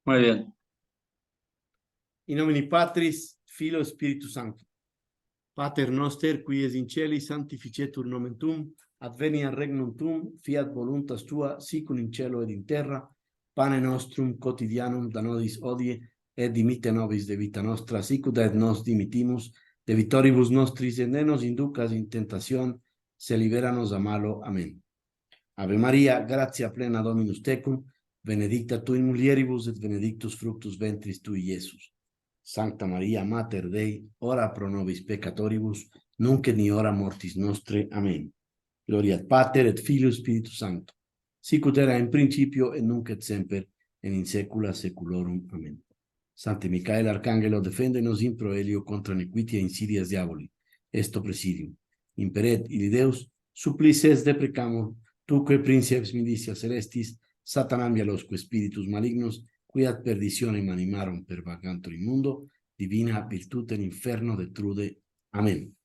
Muy bien. In nomine Patris, Filio, Spiritus Sancti. Pater noster, qui es in celi, sanctificetur nomen tuum, adveniat regnum tuum, fiat voluntas tua, sicum in cielo ed in terra. Pane nostrum quotidianum da nobis hodie, et dimitte nobis de vita nostra, sicut et nos dimitimus de vitoribus nostris, et ne nos inducas in tentación, se liberanos a malo. Amén. Ave Maria, gratia plena Dominus tecum, benedicta tu in mulieribus, et benedictus fructus ventris tui, Iesus. Sancta Maria, Mater Dei, ora pro nobis peccatoribus, nunc et in hora mortis nostre. Amen. Gloria ad Pater et Filio Spiritus Sancto, sicut era in principio et nunc et semper, et in saecula saeculorum. Amen. Sancte Michael, Arcangelo, defende-nos in proelio contra nequitia insidias diaboli. Esto presidium. Imperet, ili Deus, supplices deprecamur, tuque princeps militia celestis, Satanam vialosque spiritus malignos, qui ad perditionem animarum per vagantur in mundo, divina virtute in inferno detrude. Amén.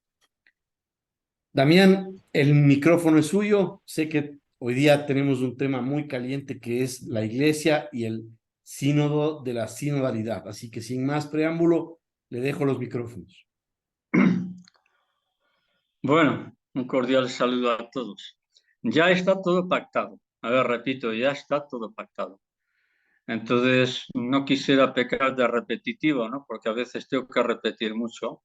Damián, el micrófono es suyo. Sé que hoy día tenemos un tema muy caliente que es la iglesia y el sínodo de la sinodalidad. Así que sin más preámbulo, le dejo los micrófonos. Bueno, un cordial saludo a todos. Ya está todo pactado. A ver, repito, ya está todo pactado. Entonces, no quisiera pecar de repetitivo, ¿no? Porque a veces tengo que repetir mucho.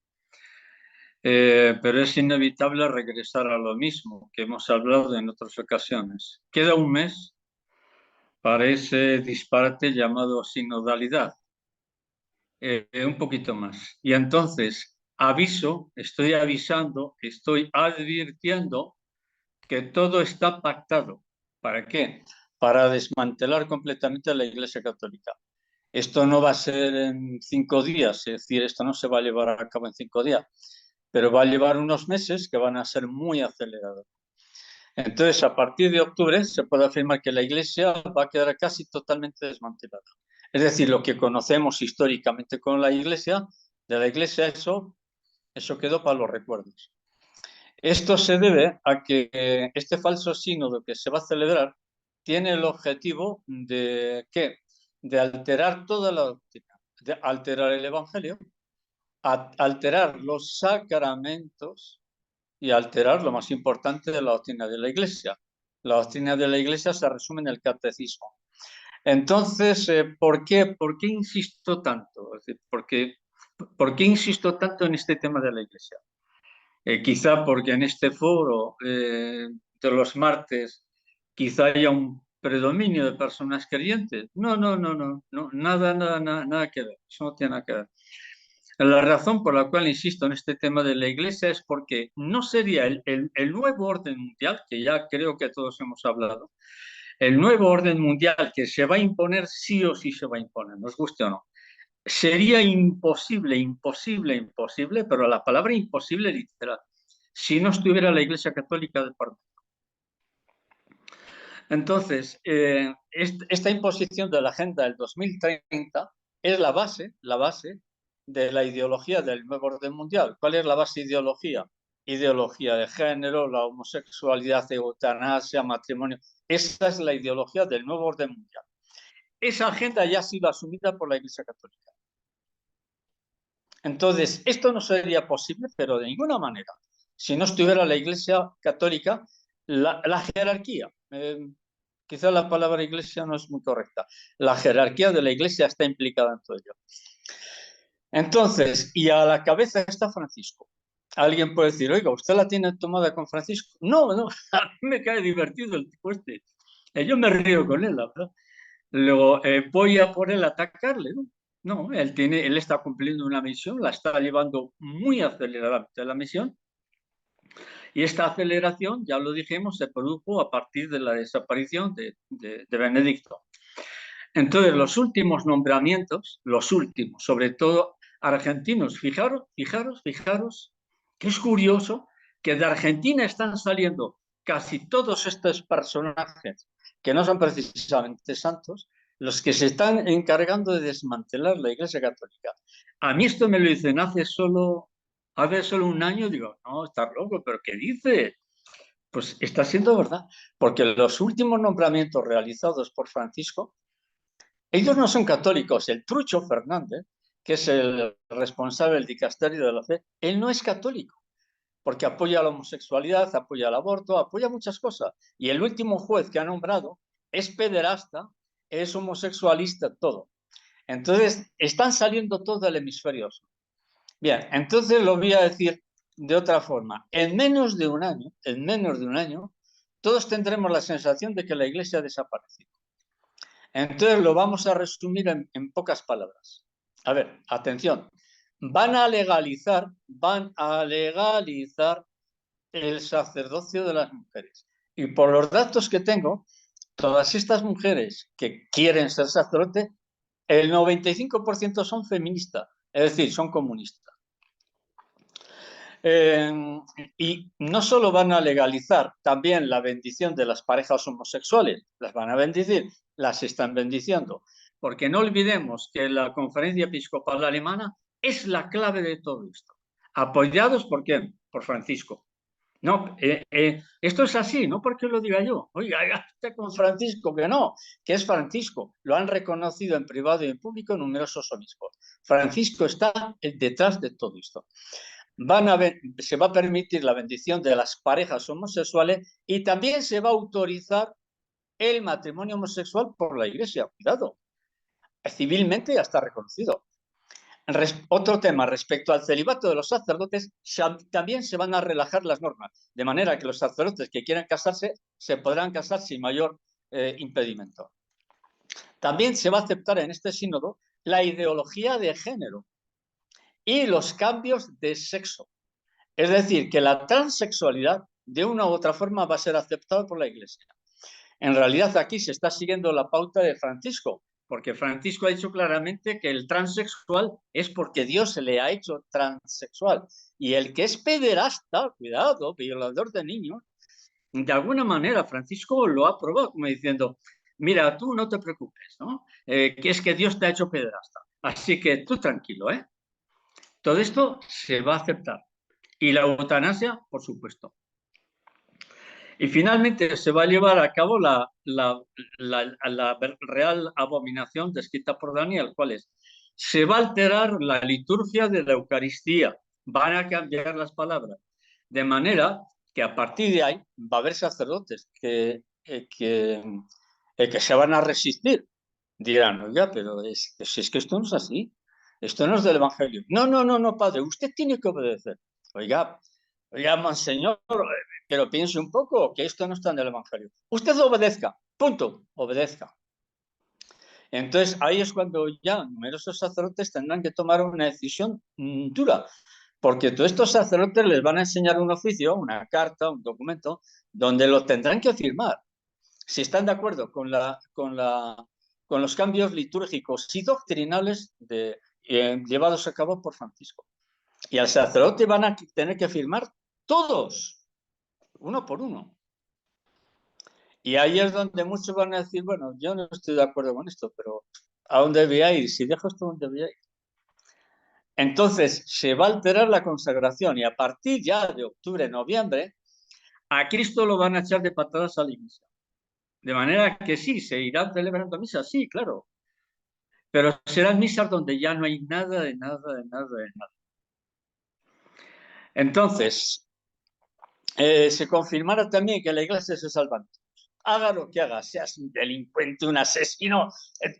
Pero es inevitable regresar a lo mismo que hemos hablado en otras ocasiones. Queda un mes para ese disparate llamado sinodalidad. Un poquito más. Y entonces, estoy avisando, estoy advirtiendo que todo está pactado. ¿Para qué? Para desmantelar completamente la Iglesia Católica. Esto no va a ser en 5 días, es decir, esto no se va a llevar a cabo en 5 días, pero va a llevar unos meses que van a ser muy acelerados. Entonces, a partir de octubre se puede afirmar que la Iglesia va a quedar casi totalmente desmantelada. Es decir, lo que conocemos históricamente con la Iglesia, de la Iglesia, eso quedó para los recuerdos. Esto se debe a que este falso sínodo que se va a celebrar tiene el objetivo de ¿qué? De alterar toda la doctrina, de alterar el Evangelio, alterar los sacramentos y alterar lo más importante de la doctrina de la Iglesia. La doctrina de la Iglesia se resume en el catecismo. Entonces, ¿por qué insisto tanto? Es decir, ¿por qué insisto tanto en este tema de la Iglesia? Quizá porque en este foro de los martes quizá haya un predominio de personas creyentes. No, nada que ver. Eso no tiene nada que ver. La razón por la cual insisto en este tema de la Iglesia es porque no sería el nuevo orden mundial, que ya creo que todos hemos hablado, el nuevo orden mundial que se va a imponer, sí o sí se va a imponer, nos guste o no. Sería imposible, pero la palabra imposible literal, si no estuviera la Iglesia Católica de por medio. Entonces, esta imposición de la Agenda del 2030 es la base de la ideología del nuevo orden mundial. ¿Cuál es la base ideología? Ideología de género, la homosexualidad, eutanasia, matrimonio. Esa es la ideología del nuevo orden mundial. Esa agenda ya ha sido asumida por la Iglesia Católica. Entonces, esto no sería posible, pero de ninguna manera, si no estuviera la Iglesia Católica, la jerarquía. Quizá la palabra iglesia no es muy correcta. La jerarquía de la Iglesia está implicada en todo ello. Entonces, y a la cabeza está Francisco. Alguien puede decir, oiga, ¿usted la tiene tomada con Francisco? No, a mí me cae divertido el tipo este. Yo me río con él, la verdad. Luego, voy a por él a atacarle, ¿no? No, él está cumpliendo una misión, la está llevando muy aceleradamente la misión. Y esta aceleración, ya lo dijimos, se produjo a partir de la desaparición de Benedicto. Entonces, los últimos nombramientos, sobre todo argentinos, fijaros, que es curioso que de Argentina están saliendo casi todos estos personajes que no son precisamente santos, los que se están encargando de desmantelar la Iglesia Católica. A mí esto me lo dicen hace solo un año, digo, no, estás loco, pero ¿qué dices? Pues está siendo verdad, porque los últimos nombramientos realizados por Francisco Ellos no son católicos. El Trucho Fernández, que es el responsable del dicasterio de la fe, él no es católico, porque apoya la homosexualidad, apoya el aborto, apoya muchas cosas. Y el último juez que ha nombrado es pederasta, es homosexualista, todo. Entonces, están saliendo todos del hemisferio sur. Bien, entonces lo voy a decir de otra forma. En menos de un año, todos tendremos la sensación de que la Iglesia ha desaparecido. Entonces lo vamos a resumir en pocas palabras. A ver, atención. Van a legalizar el sacerdocio de las mujeres. Y por los datos que tengo, todas estas mujeres que quieren ser sacerdotes, el 95% son feministas, es decir, son comunistas. Y no solo van a legalizar también la bendición de las parejas homosexuales, las van a bendecir, las están bendiciendo, porque no olvidemos que la Conferencia Episcopal Alemana es la clave de todo esto. ¿Apoyados por quién? Por Francisco. No, esto es así, no porque lo diga yo. Oiga, este con Francisco, que es Francisco. Lo han reconocido en privado y en público numerosos obispos. Francisco está detrás de todo esto. Se va a permitir la bendición de las parejas homosexuales y también se va a autorizar el matrimonio homosexual por la Iglesia. Cuidado, civilmente ya está reconocido. Otro tema, respecto al celibato de los sacerdotes, también se van a relajar las normas, de manera que los sacerdotes que quieran casarse se podrán casar sin mayor impedimento. También se va a aceptar en este sínodo la ideología de género y los cambios de sexo. Es decir, que la transexualidad de una u otra forma va a ser aceptada por la Iglesia. En realidad aquí se está siguiendo la pauta de Francisco, porque Francisco ha dicho claramente que el transexual es porque Dios se le ha hecho transexual. Y el que es pederasta, cuidado, violador de niños, de alguna manera Francisco lo ha probado, como diciendo, mira, tú no te preocupes, ¿no? Que es que Dios te ha hecho pederasta. Así que tú tranquilo, ¿eh? Todo esto se va a aceptar. Y la eutanasia, por supuesto. Y finalmente se va a llevar a cabo la real abominación descrita por Daniel, ¿cuál es? Se va a alterar la liturgia de la Eucaristía, van a cambiar las palabras, de manera que a partir de ahí va a haber sacerdotes que se van a resistir. Dirán, oiga, pero es que esto no es así, esto no es del Evangelio. No, padre, usted tiene que obedecer. Oiga, monseñor, pero piense un poco que esto no está en el Evangelio. Usted obedezca, punto, obedezca. Entonces ahí es cuando ya numerosos sacerdotes tendrán que tomar una decisión dura, porque todos estos sacerdotes les van a enseñar un oficio, una carta, un documento, donde lo tendrán que firmar. Si están de acuerdo con los cambios litúrgicos y doctrinales llevados a cabo por Francisco. Y al sacerdote van a tener que firmar todos, uno por uno. Y ahí es donde muchos van a decir, bueno, yo no estoy de acuerdo con esto, pero ¿a dónde voy a ir? Si dejo esto, ¿a dónde voy a ir? Entonces se va a alterar la consagración y a partir ya de octubre, noviembre, a Cristo lo van a echar de patadas a la iglesia. De manera que sí, se irán celebrando misas, sí, claro. Pero serán misas donde ya no hay nada de nada. Entonces, se confirmará también que la iglesia se salva. Haga lo que haga, seas un delincuente, un asesino,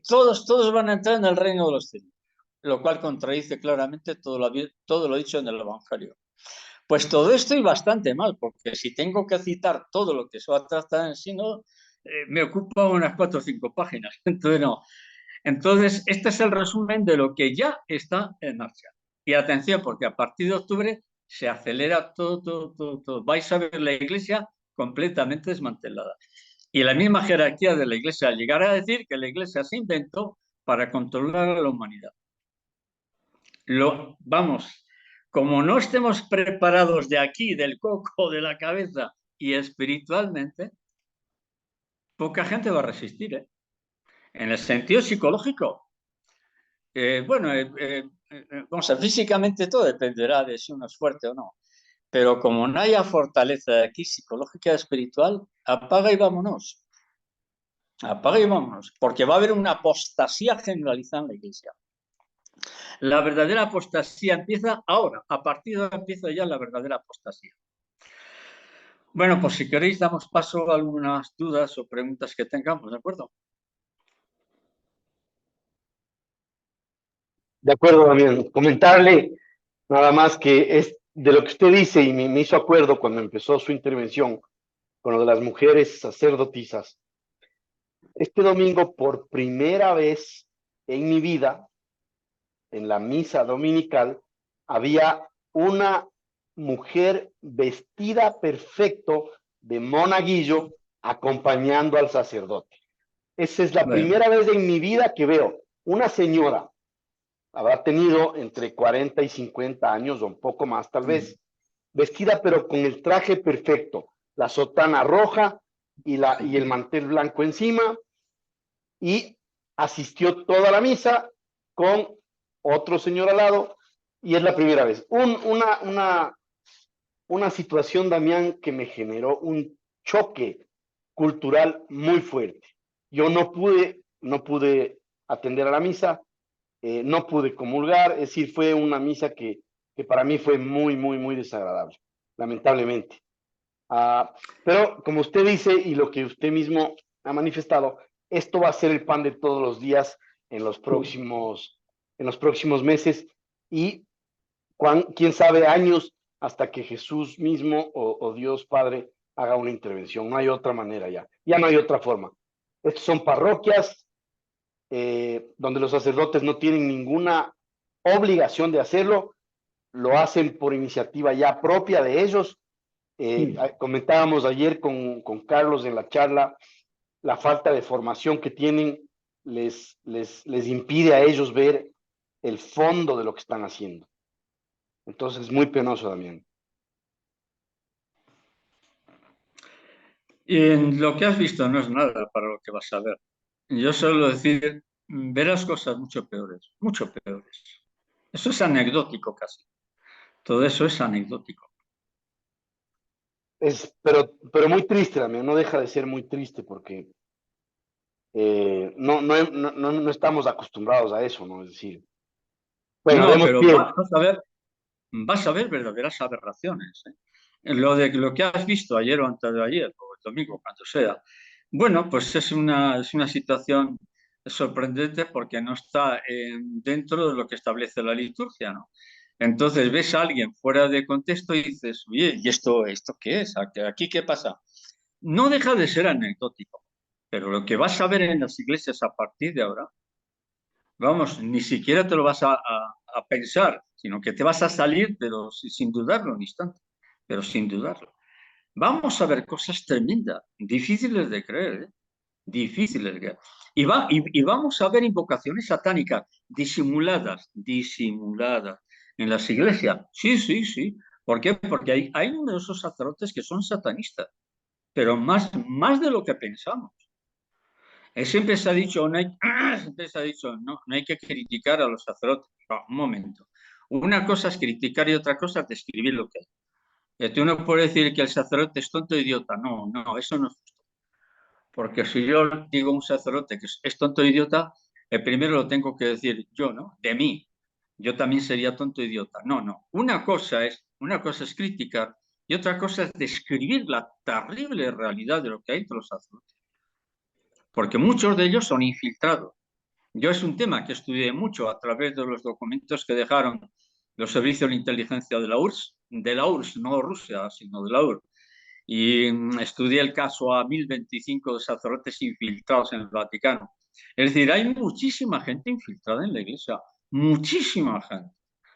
todos van a entrar en el reino de los cielos, lo cual contradice claramente todo lo dicho en el Evangelio. Pues todo esto y bastante mal, porque si tengo que citar todo lo que se va a tratar en sí, me ocupa unas 4 o 5 páginas. Entonces, no. Entonces, este es el resumen de lo que ya está en marcha. Y atención, porque a partir de octubre se acelera todo. Vais a ver la iglesia completamente desmantelada. Y la misma jerarquía de la iglesia llegará a decir que la iglesia se inventó para controlar a la humanidad. Vamos, como no estemos preparados de aquí, del coco, de la cabeza y espiritualmente, poca gente va a resistir, ¿eh? En el sentido psicológico. Vamos a ver, físicamente todo dependerá de si uno es fuerte o no. Pero como no haya fortaleza de aquí psicológica, espiritual, apaga y vámonos. Apaga y vámonos, porque va a haber una apostasía generalizada en la Iglesia. La verdadera apostasía empieza ahora, a partir de ahora empieza ya la verdadera apostasía. Bueno, pues si queréis damos paso a algunas dudas o preguntas que tengamos, ¿de acuerdo? De acuerdo, Damián. Comentarle nada más que es de lo que usted dice y me hizo acuerdo cuando empezó su intervención con lo de las mujeres sacerdotisas. Este domingo, por primera vez en mi vida, en la misa dominical, había una mujer vestida perfecto de monaguillo acompañando al sacerdote. Esa es la Bueno, primera vez en mi vida que veo una señora, habrá tenido entre 40 y 50 años o un poco más tal vez, vestida pero con el traje perfecto, la sotana roja y el mantel blanco encima, y asistió toda la misa con otro señor al lado, y es la primera vez. Una situación, Damián, que me generó un choque cultural muy fuerte. Yo no pude atender a la misa, no pude comulgar, es decir, fue una misa que para mí fue muy, muy, muy desagradable, lamentablemente. Pero como usted dice y lo que usted mismo ha manifestado, esto va a ser el pan de todos los días en los próximos meses y quién sabe años hasta que Jesús mismo o Dios Padre haga una intervención. No hay otra manera ya, ya no hay otra forma. Estos son parroquias donde los sacerdotes no tienen ninguna obligación de hacerlo, lo hacen por iniciativa ya propia de ellos. Comentábamos ayer con Carlos en la charla, la falta de formación que tienen les impide a ellos ver el fondo de lo que están haciendo. Entonces es muy penoso también. y en lo que has visto no es nada para lo que vas a ver. Yo suelo decir, verás cosas mucho peores, mucho peores. Eso es anecdótico casi. Todo eso es anecdótico. Pero muy triste también, no deja de ser muy triste porque no estamos acostumbrados a eso, ¿no? Es decir, bueno, No, demos pero pie. vas a ver verdaderas aberraciones. Lo de lo que has visto ayer o antes de ayer, o el domingo, cuando sea. Bueno, pues es una situación sorprendente porque no está dentro de lo que establece la liturgia, ¿no? Entonces ves a alguien fuera de contexto y dices, oye, ¿y esto qué es? ¿Aquí qué pasa? No deja de ser anecdótico, pero lo que vas a ver en las iglesias a partir de ahora, vamos, ni siquiera te lo vas a pensar, sino que te vas a salir, pero sin dudarlo un instante, pero sin dudarlo. Vamos a ver cosas tremendas, difíciles de creer, ¿eh? Difíciles de creer. Y vamos a ver invocaciones satánicas disimuladas, disimuladas en las iglesias. Sí, sí, sí. ¿Por qué? Porque hay numerosos sacerdotes que son satanistas, pero más de lo que pensamos. Siempre se ha dicho, no hay, siempre se ha dicho, no hay que criticar a los sacerdotes. No, un momento. Una cosa es criticar y otra cosa es describir lo que hay. Tú no puedes decir que el sacerdote es tonto e idiota. No, no, eso no es justo. Porque si yo digo a un sacerdote que es tonto e idiota, primero lo tengo que decir yo, ¿no? De mí. Yo también sería tonto e idiota. No, no. Una cosa es criticar y otra cosa es describir la terrible realidad de lo que hay entre los sacerdotes. Porque muchos de ellos son infiltrados. Yo es un tema que estudié mucho a través de los documentos que dejaron los servicios de inteligencia de la URSS, no Rusia, sino de la URSS. Y estudié el caso a 1025 de sacerdotes infiltrados en el Vaticano. Es decir, hay muchísima gente infiltrada en la iglesia, muchísima gente.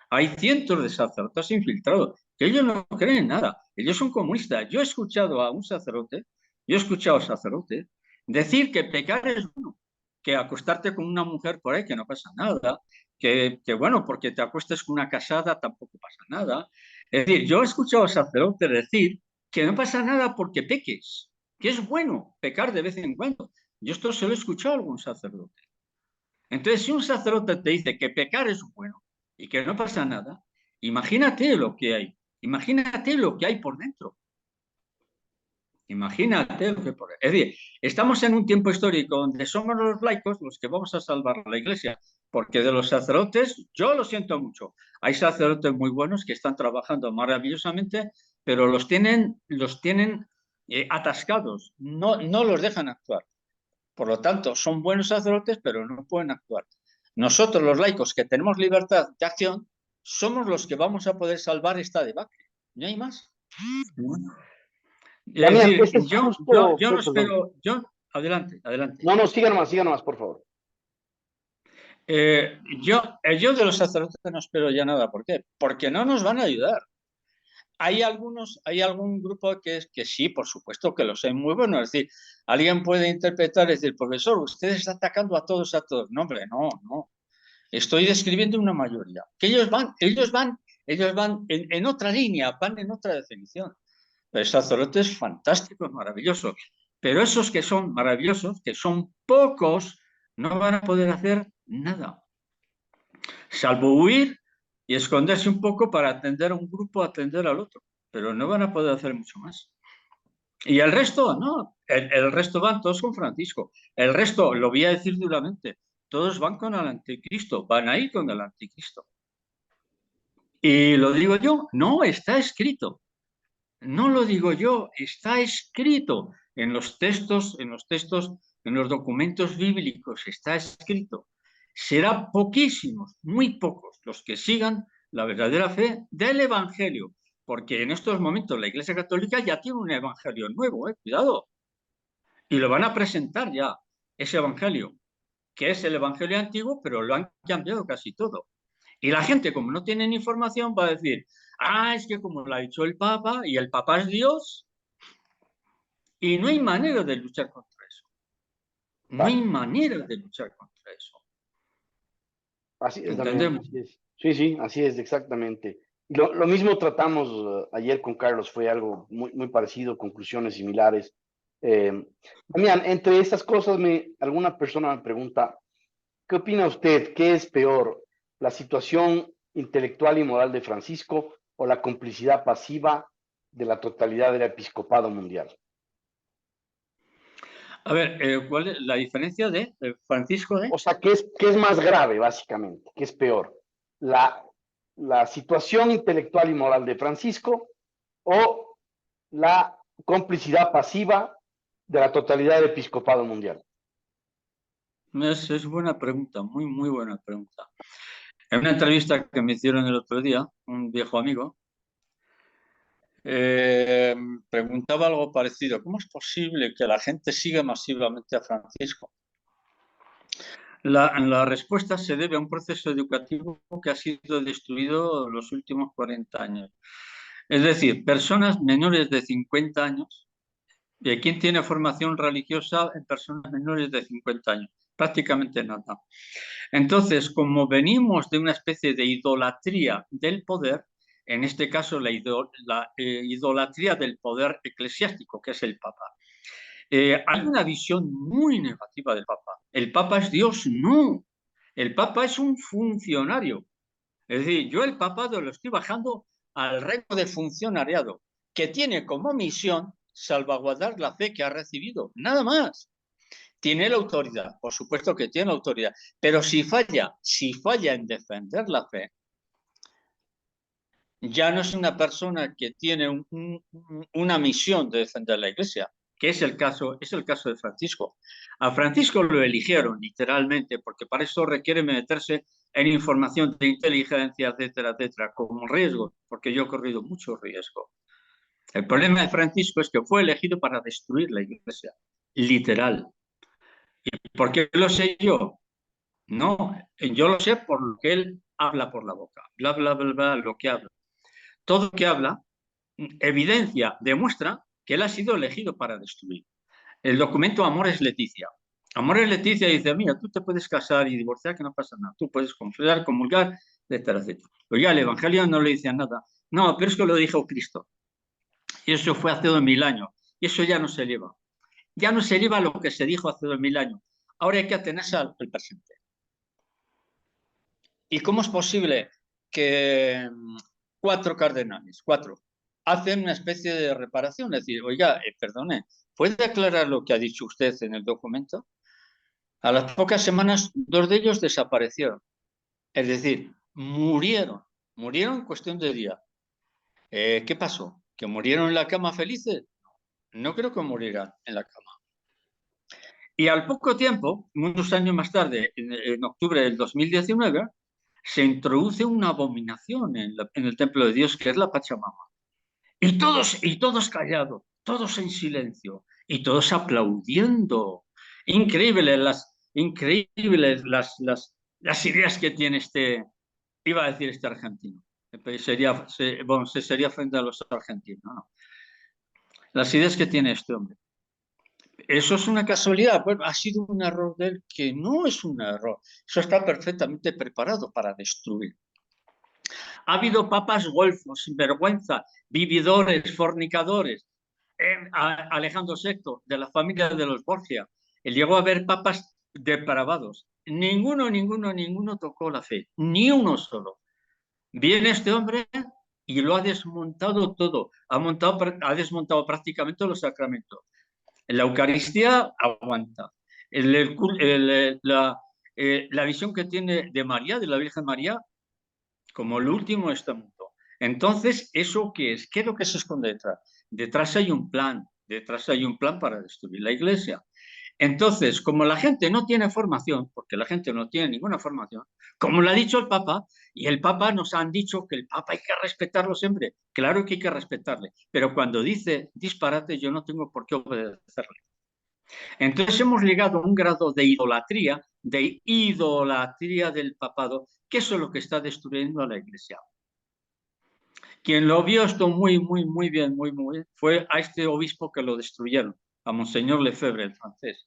Hay cientos de sacerdotes infiltrados, que ellos no creen nada, ellos son comunistas. Yo he escuchado a un sacerdote, yo he escuchado a sacerdotes decir que pecar es bueno, que acostarte con una mujer por ahí que no pasa nada, que bueno, porque te acuestes con una casada tampoco pasa nada. Es decir, yo he escuchado a sacerdotes decir que no pasa nada porque peques, que es bueno pecar de vez en cuando. Yo esto se lo he escuchado a algún sacerdote. Entonces, si un sacerdote te dice que pecar es bueno y que no pasa nada, imagínate lo que hay por dentro. Imagínate lo que es decir, estamos en un tiempo histórico donde somos los laicos los que vamos a salvar la Iglesia, porque de los sacerdotes, yo lo siento mucho, hay sacerdotes muy buenos que están trabajando maravillosamente, pero los tienen atascados, no los dejan actuar. Por lo tanto, son buenos sacerdotes, pero no pueden actuar. Nosotros, los laicos, que tenemos libertad de acción, somos los que vamos a poder salvar esta debacle. No hay más. Es Damián, decir, ese es yo no perdón. espero. Adelante, adelante. No, siga nomás, por favor. Yo de los sacerdotes no espero ya nada. ¿Por qué? Porque no nos van a ayudar. Hay algún grupo que sí, por supuesto que los hay muy buenos. Es decir, alguien puede interpretar, es decir, profesor, usted está atacando a todos. No, hombre, no. Estoy describiendo una mayoría. Que ellos van en otra línea, van en otra definición. El sacerdote es fantástico, es maravilloso. Pero esos que son maravillosos, que son pocos, no van a poder hacer nada. Salvo huir y esconderse un poco para atender a un grupo, atender al otro. Pero no van a poder hacer mucho más. Y el resto, no. El resto van todos con Francisco. El resto, lo voy a decir duramente, todos van con el anticristo, van a ir con el anticristo. Y lo digo yo, no, está escrito. No lo digo yo, está escrito en los textos, en los documentos bíblicos, está escrito. Será poquísimos, muy pocos, los que sigan la verdadera fe del Evangelio, porque en estos momentos la Iglesia Católica ya tiene un Evangelio nuevo, cuidado, y lo van a presentar ya, ese Evangelio, que es el Evangelio antiguo, pero lo han cambiado casi todo. Y la gente, como no tienen información, va a decir, es que como lo ha dicho el Papa, y el Papa es Dios, y no hay manera de luchar contra eso. No hay manera de luchar contra eso. Así es, Damián, ¿Entendemos? así es. Sí, así es, exactamente. Lo mismo tratamos ayer con Carlos, fue algo muy parecido, conclusiones similares. Damián, entre estas cosas, alguna persona me pregunta, ¿qué opina usted? ¿Qué es peor? ¿La situación intelectual y moral de Francisco o la complicidad pasiva de la totalidad del episcopado mundial? A ver, ¿cuál es la diferencia de Francisco? O sea, ¿qué es más grave, básicamente? ¿Qué es peor? ¿La situación intelectual y moral de Francisco o la complicidad pasiva de la totalidad del episcopado mundial? Es buena pregunta, muy buena pregunta. En una entrevista que me hicieron el otro día, un viejo amigo, preguntaba algo parecido. ¿Cómo es posible que la gente siga masivamente a Francisco? La respuesta se debe a un proceso educativo que ha sido destruido en los últimos 40 años. Es decir, personas menores de 50 años. ¿Quién tiene formación religiosa en personas menores de 50 años? Prácticamente nada. Entonces, como venimos de una especie de idolatría del poder, en este caso la idolatría del poder eclesiástico, que es el Papa, hay una visión muy negativa del Papa. ¿El Papa es Dios? No. El Papa es un funcionario. Es decir, yo el papado lo estoy bajando al reino de funcionariado, que tiene como misión salvaguardar la fe que ha recibido. Nada más. Tiene la autoridad, por supuesto que tiene la autoridad, pero si falla en defender la fe, ya no es una persona que tiene una misión de defender la Iglesia, que es el caso de Francisco. A Francisco lo eligieron literalmente porque para eso requiere meterse en información de inteligencia, etcétera, con riesgo, porque yo he corrido mucho riesgo. El problema de Francisco es que fue elegido para destruir la Iglesia, literal. ¿Y por qué lo sé yo? No, yo lo sé por lo que él habla por la boca, bla, lo que habla. Todo lo que habla evidencia, demuestra que él ha sido elegido para destruir. El documento Amor es Leticia. Amor es Leticia dice, mira, tú te puedes casar y divorciar, que no pasa nada. Tú puedes confesar, comulgar, etcétera. Pero ya el Evangelio no le dice nada. No, pero es que lo dijo Cristo. Y eso fue hace 2000 años. Y eso ya no se lleva. Ya no se lleva lo que se dijo hace 2000 años. Ahora hay que atenerse al presente. ¿Y cómo es posible que 4 cardenales, hacen una especie de reparación, es decir, oiga, perdone, ¿puede aclarar lo que ha dicho usted en el documento? A las pocas semanas, 2 de ellos desaparecieron, es decir, murieron en cuestión de días. ¿Qué pasó? ¿Que murieron en la cama felices? No creo que murieran en la cama. Y al poco tiempo, muchos años más tarde, en octubre del 2019, se introduce una abominación en el templo de Dios, que es la Pachamama. Y todos callados, todos en silencio, y todos aplaudiendo. Increíbles las ideas que tiene iba a decir este argentino. Se sería frente a los argentinos, ¿no? Las ideas que tiene este hombre. ¿Eso es una casualidad? Bueno, ha sido un error de él, que no es un error. Eso está perfectamente preparado para destruir. Ha habido papas golfos, sinvergüenza, vividores, fornicadores. Alejandro VI, de la familia de los Borgia. Llegó a haber papas depravados. Ninguno tocó la fe. Ni uno solo. Viene este hombre y lo ha desmontado todo. Ha desmontado prácticamente los sacramentos. La Eucaristía aguanta. La visión que tiene de María, de la Virgen María, como el último de este mundo. Entonces, ¿eso qué es? ¿Qué es lo que se esconde detrás? Detrás hay un plan para destruir la Iglesia. Entonces, como la gente no tiene formación, porque la gente no tiene ninguna formación, como lo ha dicho el Papa, y el Papa nos han dicho que el Papa hay que respetarlo siempre, claro que hay que respetarle, pero cuando dice disparate yo no tengo por qué obedecerle. Entonces hemos llegado a un grado de idolatría del papado, que eso es lo que está destruyendo a la Iglesia. Quien lo vio esto muy bien, fue a este obispo que lo destruyeron, a Monseñor Lefebvre, el francés.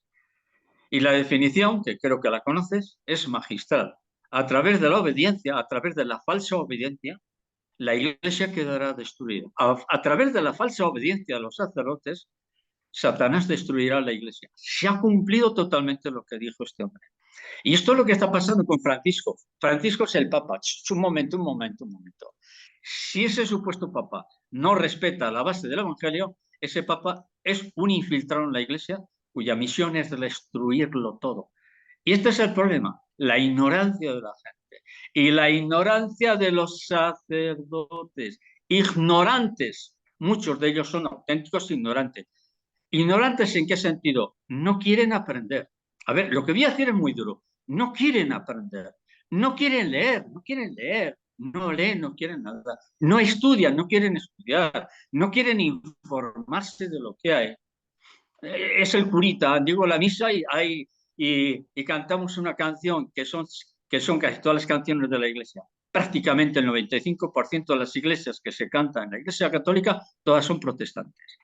Y la definición, que creo que la conoces, es magistral. A través de la obediencia, a través de la falsa obediencia, la Iglesia quedará destruida. A través de la falsa obediencia a los sacerdotes, Satanás destruirá la Iglesia. Se ha cumplido totalmente lo que dijo este hombre. Y esto es lo que está pasando con Francisco. Francisco es el Papa. Un momento. Si ese supuesto Papa no respeta la base del Evangelio, ese Papa es un infiltrado en la Iglesia cuya misión es destruirlo todo. Y este es el problema, la ignorancia de la gente y la ignorancia de los sacerdotes, ignorantes. Muchos de ellos son auténticos ignorantes. ¿Ignorantes en qué sentido? No quieren aprender. A ver, lo que voy a decir es muy duro. No quieren aprender, no quieren leer, no leen, no quieren nada, no estudian, no quieren estudiar, no quieren informarse de lo que hay. Es el curita, digo la misa y cantamos una canción que son casi todas las canciones de la Iglesia. Prácticamente el 95% de las iglesias que se cantan en la Iglesia Católica, todas son protestantes.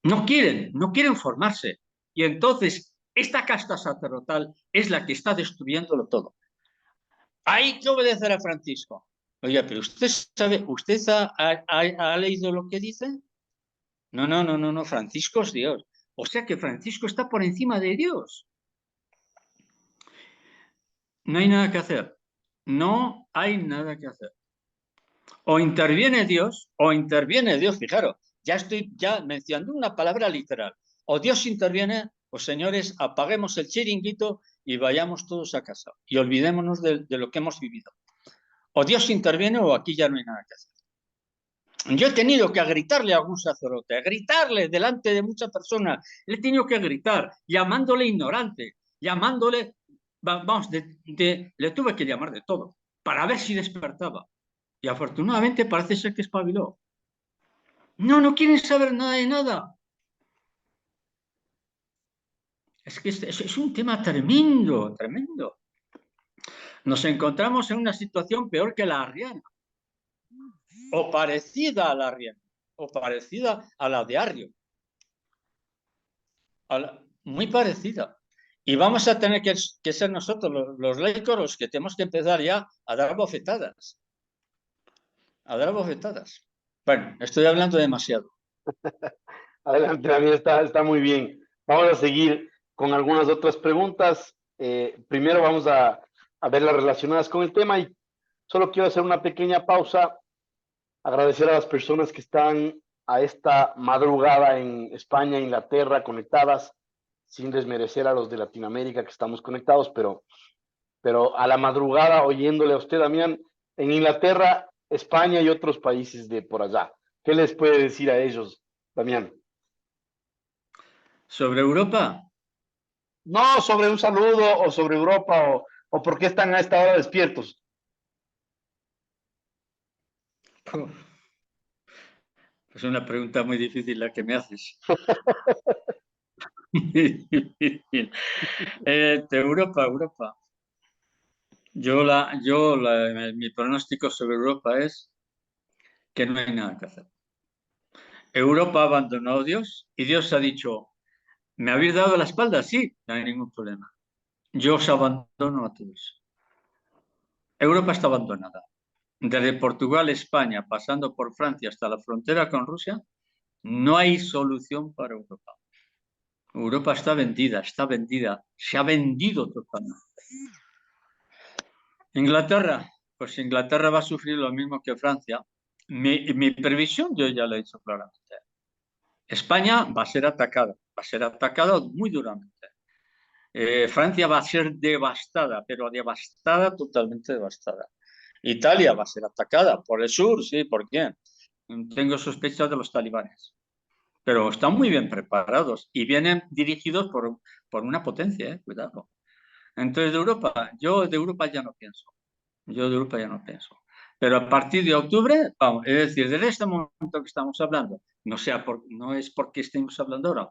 No quieren formarse. Y entonces, esta casta sacerdotal es la que está destruyéndolo todo. Hay que obedecer a Francisco. Oye, pero usted sabe, ¿usted ha leído lo que dice? No, Francisco es Dios. O sea que Francisco está por encima de Dios. No hay nada que hacer. No hay nada que hacer. O interviene Dios, fijaros, ya estoy mencionando una palabra literal. O Dios interviene, o señores, apaguemos el chiringuito y vayamos todos a casa. Y olvidémonos de lo que hemos vivido. O Dios interviene o aquí ya no hay nada que hacer. Yo he tenido que gritarle a algún sacerdote, gritarle delante de muchas personas. Le he tenido que gritar, llamándole ignorante, llamándole, vamos, le tuve que llamar de todo, para ver si despertaba. Y afortunadamente parece ser que espabiló. No quieren saber nada de nada. Es que es un tema tremendo. Nos encontramos en una situación peor que la arriana. O parecida a la arriana. O parecida a la de Arrio. Muy parecida. Y vamos a tener que ser nosotros, los laicos, los que tenemos que empezar ya a dar bofetadas. Bueno, estoy hablando demasiado. Adelante, David, está muy bien. Vamos a seguir con algunas otras preguntas. Primero vamos a ver las relacionadas con el tema y solo quiero hacer una pequeña pausa agradecer a las personas que están a esta madrugada en España, Inglaterra, conectadas, sin desmerecer a los de Latinoamérica que estamos conectados, pero a la madrugada oyéndole a usted, Damián, en Inglaterra, España y otros países de por allá. ¿Qué les puede decir a ellos, Damián? ¿Sobre Europa? No sobre un saludo o sobre Europa o por qué están a esta hora despiertos. Es una pregunta muy difícil la que me haces. De Europa. Mi pronóstico sobre Europa es que no hay nada que hacer. Europa abandonó a Dios y Dios ha dicho, ¿me habéis dado la espalda? Sí, no hay ningún problema. Yo os abandono a todos. Europa está abandonada. Desde Portugal, España, pasando por Francia hasta la frontera con Rusia, no hay solución para Europa. Europa está vendida, se ha vendido totalmente. Inglaterra, pues Inglaterra va a sufrir lo mismo que Francia. Mi previsión yo ya lo he dicho claramente. España va a ser atacada muy duramente. Francia va a ser devastada, pero devastada, totalmente devastada. Italia va a ser atacada por el sur, sí, ¿por quién? Tengo sospechas de los talibanes, pero están muy bien preparados y vienen dirigidos por una potencia, cuidado. Entonces, yo de Europa ya no pienso. Pero a partir de octubre, vamos, es decir, desde este momento que estamos hablando, no es porque estemos hablando ahora,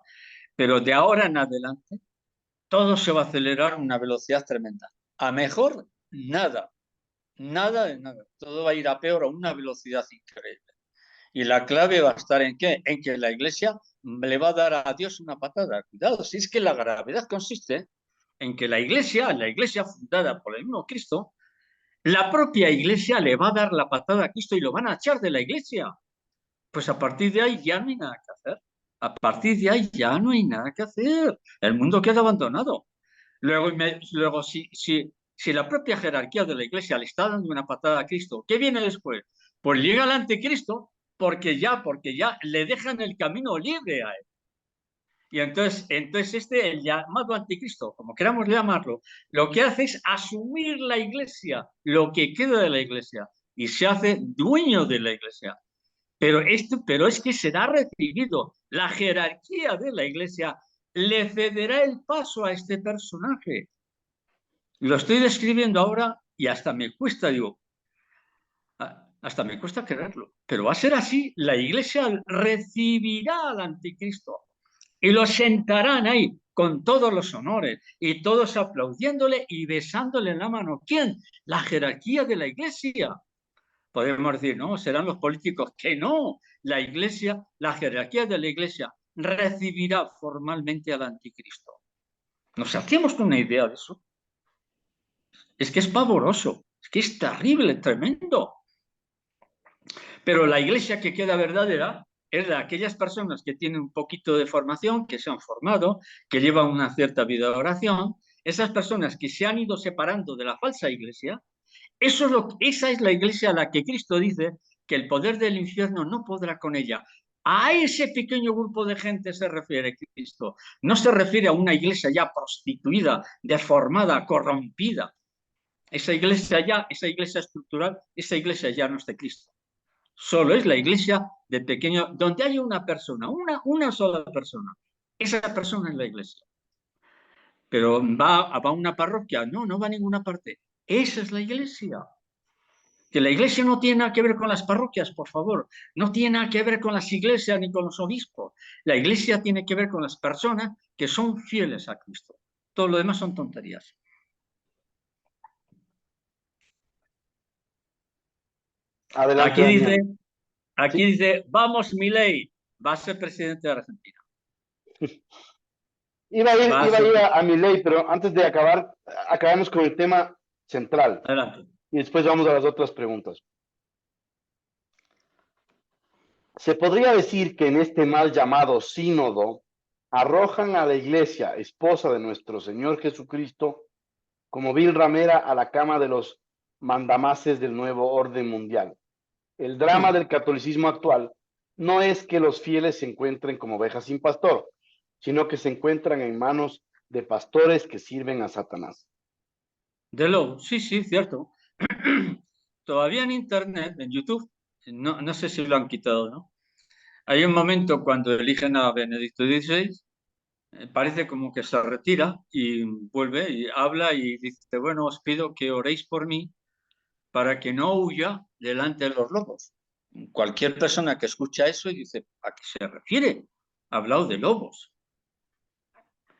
pero de ahora en adelante, todo se va a acelerar a una velocidad tremenda. A mejor, nada. Nada de nada. Todo va a ir a peor a una velocidad increíble. Y la clave va a estar ¿en qué? En que la Iglesia le va a dar a Dios una patada. Cuidado, si es que la gravedad consiste en que la Iglesia fundada por el mismo Cristo, la propia Iglesia le va a dar la patada a Cristo y lo van a echar de la Iglesia. Pues a partir de ahí ya no hay nada que hacer. A partir de ahí ya no hay nada que hacer. El mundo queda abandonado. Luego si la propia jerarquía de la Iglesia le está dando una patada a Cristo, ¿qué viene después? Pues llega el anticristo porque ya le dejan el camino libre a él. Y entonces el llamado anticristo, como queramos llamarlo, lo que hace es asumir la Iglesia, lo que queda de la Iglesia, y se hace dueño de la Iglesia. Pero es que será recibido. La jerarquía de la Iglesia le cederá el paso a este personaje. Lo estoy describiendo ahora y hasta me cuesta creerlo. Pero va a ser así. La Iglesia recibirá al anticristo y lo sentarán ahí con todos los honores y todos aplaudiéndole y besándole en la mano. ¿Quién? La jerarquía de la Iglesia. Podemos decir, no, serán los políticos. Que no, la Iglesia, la jerarquía de la Iglesia recibirá formalmente al anticristo. ¿Nos hacemos una idea de eso? Es que es pavoroso, es que es terrible, tremendo. Pero la Iglesia que queda verdadera es de aquellas personas que tienen un poquito de formación, que se han formado, que llevan una cierta vida de oración, esas personas que se han ido separando de la falsa Iglesia. Esa es la Iglesia a la que Cristo dice que el poder del infierno no podrá con ella. A ese pequeño grupo de gente se refiere Cristo. No se refiere a una Iglesia ya prostituida, deformada, corrompida. Esa iglesia estructural, esa iglesia ya no es de Cristo. Solo es la iglesia de pequeño, donde hay una persona, una sola persona. Esa persona es la iglesia. Pero va a una parroquia, no va a ninguna parte. Esa es la iglesia. Que la iglesia no tiene nada que ver con las parroquias, por favor. No tiene nada que ver con las iglesias ni con los obispos. La iglesia tiene que ver con las personas que son fieles a Cristo. Todo lo demás son tonterías. Adelante, Aquí dice, vamos Milei, va a ser presidente de Argentina. Iba a ir a Milei, pero antes de acabamos con el tema central. Adelante. Y después vamos a las otras preguntas. Se podría decir que en este mal llamado sínodo arrojan a la iglesia, esposa de nuestro Señor Jesucristo, como vil ramera a la cama de los mandamases del nuevo orden mundial. El drama Sí. del catolicismo actual no es que los fieles se encuentren como ovejas sin pastor, sino que se encuentran en manos de pastores que sirven a Satanás. De lobo, sí, sí, cierto. Todavía en Internet, en YouTube, no sé si lo han quitado, ¿no? Hay un momento cuando eligen a Benedicto XVI, parece como que se retira y vuelve y habla y dice, bueno, os pido que oréis por mí para que no huya delante de los lobos. Cualquier persona que escucha eso y dice, ¿a qué se refiere? Ha hablado de lobos.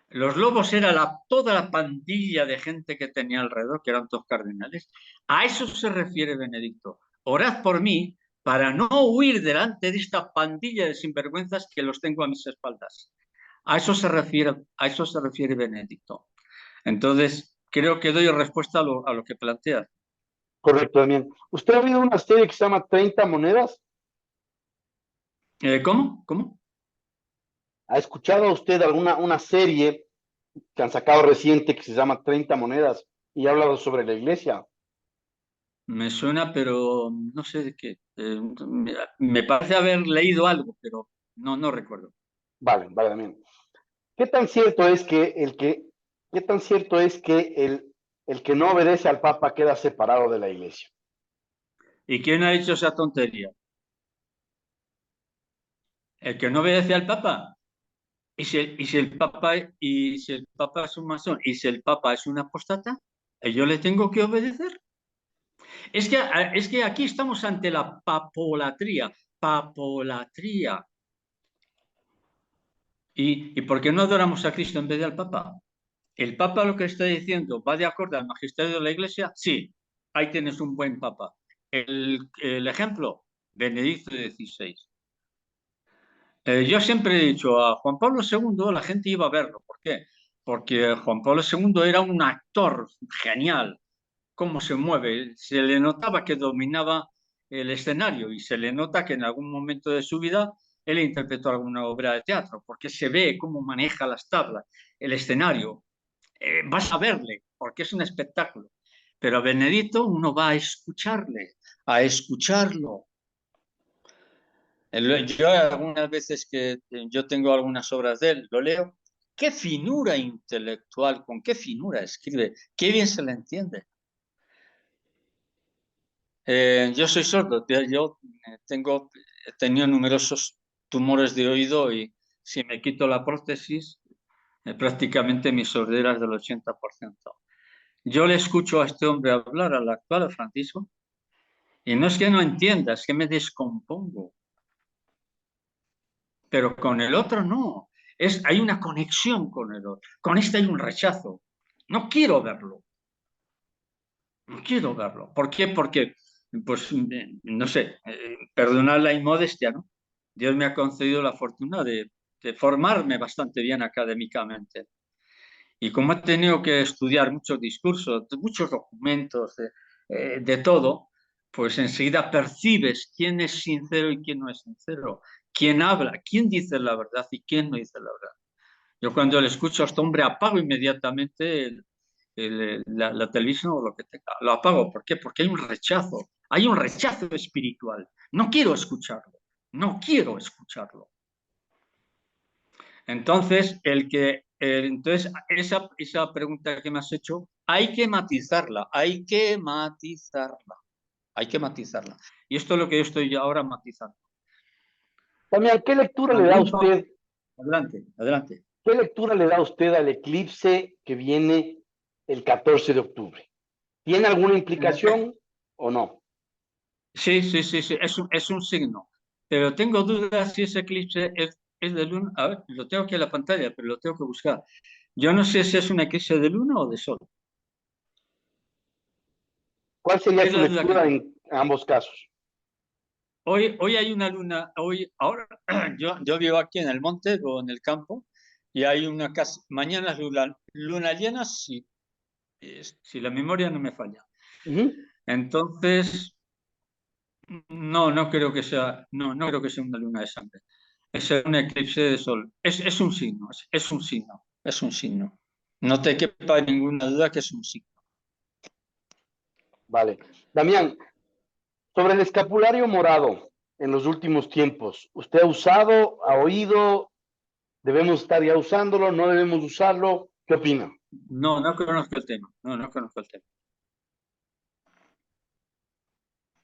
Los lobos era toda la pandilla de gente que tenía alrededor, que eran todos cardenales. A eso se refiere Benedicto. Orad por mí para no huir delante de esta pandilla de sinvergüenzas que los tengo a mis espaldas. A eso se refiere Benedicto. Entonces, creo que doy respuesta a lo que planteas. Correcto, también. ¿Usted ha oído una serie que se llama 30 monedas? ¿Cómo? ¿Cómo? ¿Ha escuchado usted alguna una serie que han sacado reciente que se llama 30 monedas y ha hablado sobre la iglesia? Me suena, pero no sé de qué. Me parece haber leído algo, pero no recuerdo. Vale, vale, también. ¿Qué tan cierto es que qué tan cierto es que el que no obedece al Papa queda separado de la iglesia? ¿Y quién ha dicho esa tontería? El que no obedece al Papa. Y si el Papa es un masón, y si el Papa es un apóstata, ¿yo le tengo que obedecer? Es que aquí estamos ante la papolatría. Papolatría. ¿Y por qué no adoramos a Cristo en vez de al Papa? ¿El Papa lo que está diciendo va de acuerdo al magisterio de la Iglesia? Sí, ahí tienes un buen Papa. El ejemplo, Benedicto XVI. Yo siempre he dicho, a Juan Pablo II la gente iba a verlo. ¿Por qué? Porque Juan Pablo II era un actor genial. Cómo se mueve. Se le notaba que dominaba el escenario y se le nota que en algún momento de su vida él interpretó alguna obra de teatro, porque se ve cómo maneja las tablas, el escenario. Vas a verle, porque es un espectáculo. Pero a Benedicto uno va a escucharle, a escucharlo. Yo algunas veces que yo tengo algunas obras de él, lo leo, qué finura intelectual, con qué finura escribe, qué bien se le entiende. Yo soy sordo, yo he tenido numerosos tumores de oído y si me quito la prótesis, prácticamente mi sordera es del 80%. Yo le escucho a este hombre hablar, al actual, a Francisco, y no es que no entienda, es que me descompongo. Pero con el otro no. Hay una conexión con el otro. Con este hay un rechazo. No quiero verlo. No quiero verlo. ¿Por qué? Porque, pues, no sé, perdonad la inmodestia, ¿no? Dios me ha concedido la fortuna de formarme bastante bien académicamente. Y como he tenido que estudiar muchos discursos, muchos documentos, de todo, pues enseguida percibes quién es sincero y quién no es sincero, quién habla, quién dice la verdad y quién no dice la verdad. Yo cuando le escucho a este hombre apago inmediatamente la televisión o lo que tenga. Lo apago. ¿Por qué? Porque hay un rechazo espiritual. No quiero escucharlo. No quiero escucharlo. Entonces, entonces esa pregunta que me has hecho, hay que matizarla, hay que matizarla, hay que matizarla. Y esto es lo que yo estoy ahora matizando. También, Adelante, adelante. qué lectura le da usted al eclipse que viene el 14 de octubre? ¿Tiene alguna implicación o no? Sí, sí, sí, sí, es un signo. Pero tengo dudas si ese eclipse es de luna. A ver, lo tengo aquí en la pantalla, pero lo tengo que buscar. Yo no sé si es un eclipse de luna o de sol. ¿Cuál sería Es su la duda que lectura tengo. en ambos casos? Hoy hay una luna, ahora yo vivo aquí en el monte o en el campo y hay una casa, mañana es luna llena si la memoria no me falla. Ujú. Entonces, no creo que sea, no creo que sea una luna de sangre. Es un eclipse de sol. Es un signo, es un signo, es un signo. No te quepa ninguna duda que es un signo. Vale. Damián, Sobre el escapulario morado en los últimos tiempos, ¿usted ha usado, ha oído, debemos estar ya usándolo, no debemos usarlo? ¿Qué opina? No, no conozco el tema. No, no conozco el tema.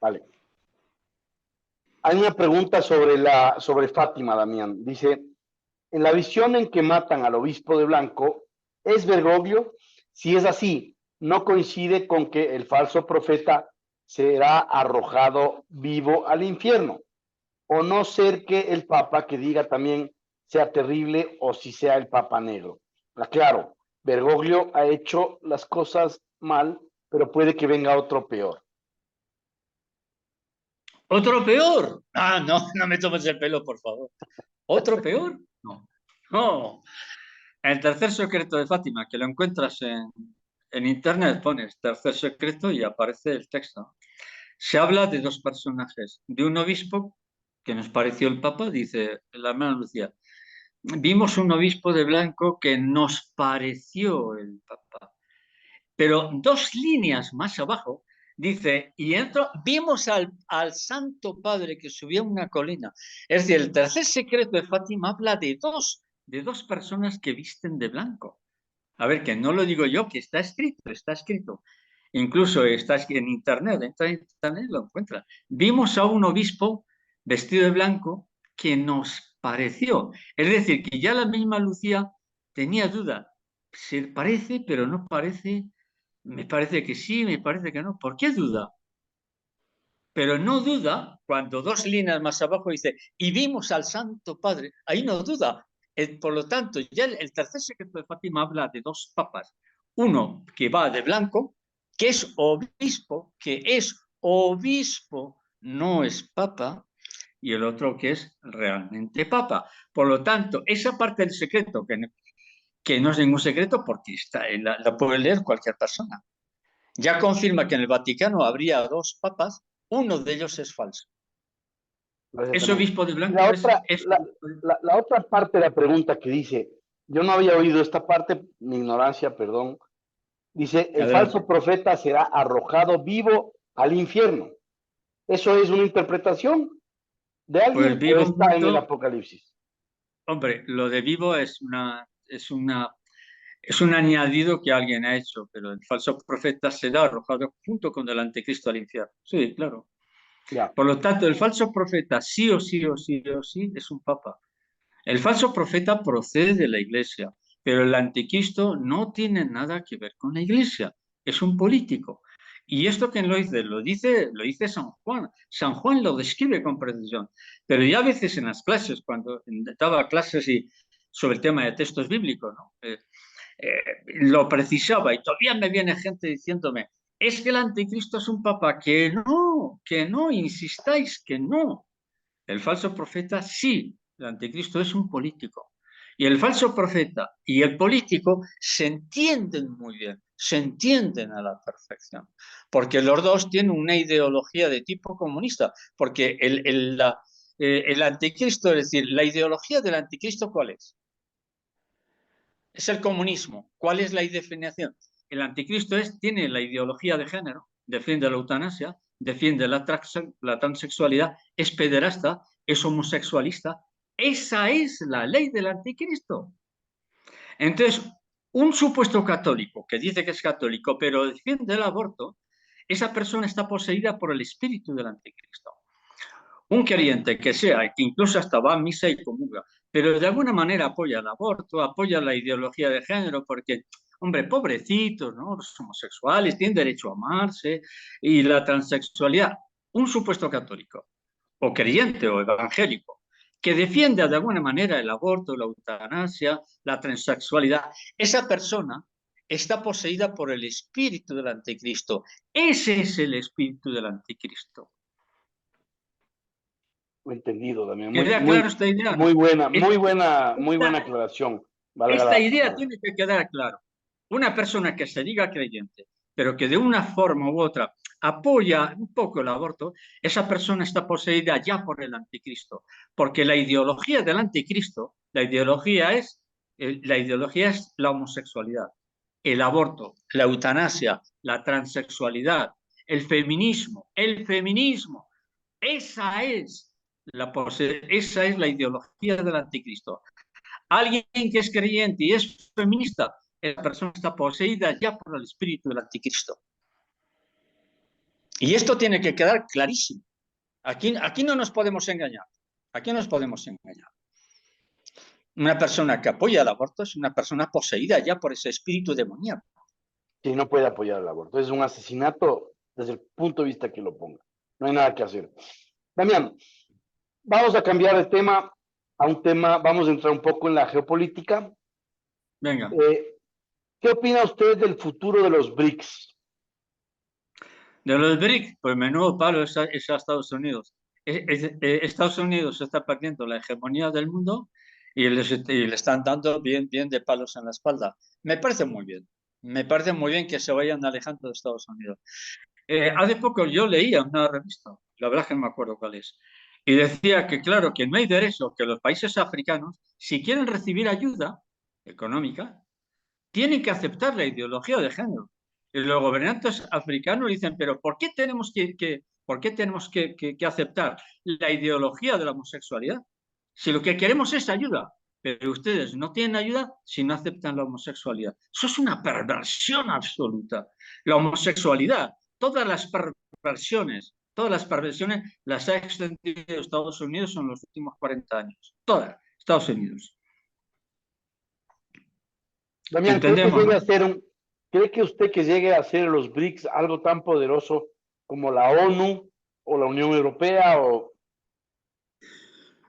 Vale. Hay una pregunta sobre Fátima, Damián. Dice, en la visión en que matan al obispo de Blanco, ¿es Bergoglio? Si es así, ¿no coincide con que el falso profeta será arrojado vivo al infierno? O no ser que el Papa que diga también sea terrible o si sea el Papa negro. Aclaro, Bergoglio ha hecho las cosas mal, pero puede que venga otro peor. ¿Otro peor? Ah, no, no me tomes el pelo, por favor. ¿Otro peor? No. No. El tercer secreto de Fátima, que lo encuentras en internet, pones tercer secreto y aparece el texto. Se habla de dos personajes, de un obispo que nos pareció el Papa, dice la hermana Lucía. Vimos un obispo de blanco que nos pareció el Papa. Pero dos líneas más abajo dice, y vimos al Santo Padre que subía una colina. Es decir, el tercer secreto de Fátima habla de dos personas que visten de blanco. A ver, que no lo digo yo, que está escrito, está escrito. Incluso está en internet, entra en internet y lo encuentra. Vimos a un obispo vestido de blanco que nos pareció. Es decir, que ya la misma Lucía tenía duda. Se parece, pero no parece. Me parece que sí, me parece que no. ¿Por qué duda? Pero no duda cuando dos líneas más abajo dice, y vimos al Santo Padre. Ahí no duda. Por lo tanto, ya el tercer secreto de Fátima habla de dos papas. Uno que va de blanco, que es obispo, no es papa, y el otro que es realmente papa. Por lo tanto, esa parte del secreto, que no es ningún secreto porque la puede leer cualquier persona, ya confirma que en el Vaticano habría dos papas, uno de ellos es falso. Gracias, Ese Damián. obispo de blanco La es... otra, la otra parte de la pregunta que dice, yo no había oído esta parte, mi ignorancia, perdón, dice, el Adelante. falso profeta será arrojado vivo al infierno. ¿Eso es una interpretación de Pues alguien o vivo está en el junto... Apocalipsis? Hombre, lo de vivo es un añadido que alguien ha hecho, pero el falso profeta será arrojado junto con el anticristo al infierno. Sí, claro. Ya. Por lo tanto, el falso profeta sí o sí o sí o sí es un papa. El falso profeta procede de la iglesia, pero el anticristo no tiene nada que ver con la iglesia, es un político. Y esto quién lo dice? Lo dice San Juan. San Juan lo describe con precisión. Pero ya a veces en las clases, cuando daba clases sobre el tema de textos bíblicos, ¿no? Lo precisaba y todavía me viene gente diciéndome, es que el anticristo es un papa, que no, insistáis que no. El falso profeta sí, el anticristo es un político. Y el falso profeta y el político se entienden muy bien, se entienden a la perfección, porque los dos tienen una ideología de tipo comunista, porque el anticristo, es decir, la ideología del anticristo, ¿cuál es? Es el comunismo. ¿Cuál es la definición? El anticristo tiene la ideología de género, defiende la eutanasia, defiende la transexualidad, es pederasta, es homosexualista. Esa es la ley del anticristo. Entonces, un supuesto católico que dice que es católico, pero defiende el aborto, esa persona está poseída por el espíritu del anticristo. Un creyente que sea, que incluso hasta va a misa y comulga, pero de alguna manera apoya el aborto, apoya la ideología de género, porque, hombre, pobrecitos, ¿no? Los homosexuales tienen derecho a amarse y la transexualidad. Un supuesto católico, o creyente o evangélico, que defienda de alguna manera el aborto, la eutanasia, la transexualidad, esa persona está poseída por el espíritu del anticristo. Ese es el espíritu del anticristo. Entendido, Damián. ¿Queda claro esta idea? Muy buena, muy buena Esta, aclaración. esta idea tiene que quedar claro. Una persona que se diga creyente, pero que de una forma u otra apoya un poco el aborto, esa persona está poseída ya por el anticristo, porque la ideología del anticristo, la ideología es la homosexualidad, el aborto, la eutanasia, la transexualidad, el feminismo, esa es esa es la ideología del anticristo. Alguien que es creyente y es feminista, esa persona está poseída ya por el espíritu del anticristo. Y esto tiene que quedar clarísimo. Aquí no nos podemos engañar. Aquí no nos podemos engañar. Una persona que apoya el aborto es una persona poseída ya por ese espíritu demoníaco. Sí, no puede apoyar el aborto. Es un asesinato desde el punto de vista que lo ponga. No hay nada que hacer. Damián, vamos a cambiar de tema a un tema, vamos a entrar un poco en la geopolítica. Venga. ¿Qué opina usted del futuro de los BRICS? De los BRICS, pues menudo palo es a Estados Unidos. Estados Unidos está perdiendo la hegemonía del mundo y le están dando bien de palos en la espalda. Me parece muy bien. Me parece muy bien que se vayan alejando de Estados Unidos. Hace poco yo leía una revista, la verdad que no me acuerdo cuál es, y decía que, claro, que no hay derecho que los países africanos, si quieren recibir ayuda económica, tienen que aceptar la ideología de género. Y los gobernantes africanos dicen, pero ¿por qué tenemos que aceptar la ideología de la homosexualidad? Si lo que queremos es ayuda, pero ustedes no tienen ayuda si no aceptan la homosexualidad. Eso es una perversión absoluta. La homosexualidad, todas las perversiones las ha extendido Estados Unidos en los últimos 40 años. Todas, Estados Unidos. Damián, Entendemos, ¿no? ¿cree que usted que llegue a ser los BRICS algo tan poderoso como la ONU o la Unión Europea?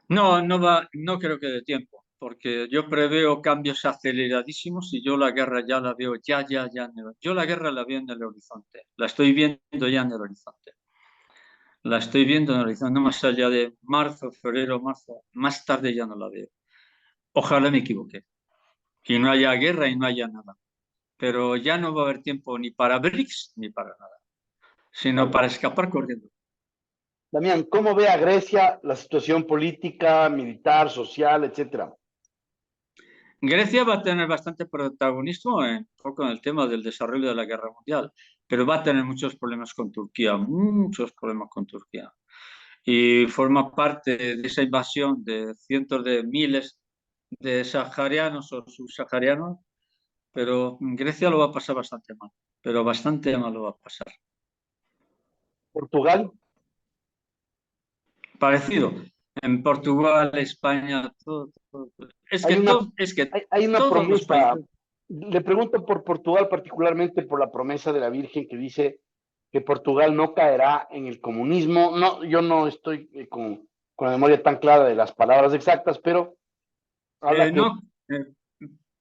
No creo que dé tiempo, porque yo preveo cambios aceleradísimos y yo la guerra ya la veo ya. Yo la guerra la veo en el horizonte, la estoy viendo ya en el horizonte. La estoy viendo en el horizonte, no más allá de febrero, marzo, más tarde ya no la veo. Ojalá me equivoque y no haya guerra y no haya nada. Pero ya no va a haber tiempo ni para BRICS ni para nada, sino para escapar corriendo. Damián, ¿cómo ve a Grecia la situación política, militar, social, etcétera? Grecia va a tener bastante protagonismo un poco en el tema del desarrollo de la guerra mundial, pero va a tener muchos problemas con Turquía, muchos problemas con Turquía. Y forma parte de esa invasión de cientos de miles de saharianos o subsaharianos, pero Grecia lo va a pasar bastante mal, pero bastante mal lo va a pasar. ¿Portugal? Parecido. En Portugal, España, todo. Hay una Todos los promesa. países. Le pregunto por Portugal, particularmente por la promesa de la Virgen que dice que Portugal no caerá en el comunismo. No, yo no estoy con la memoria tan clara de las palabras exactas, pero habla que No,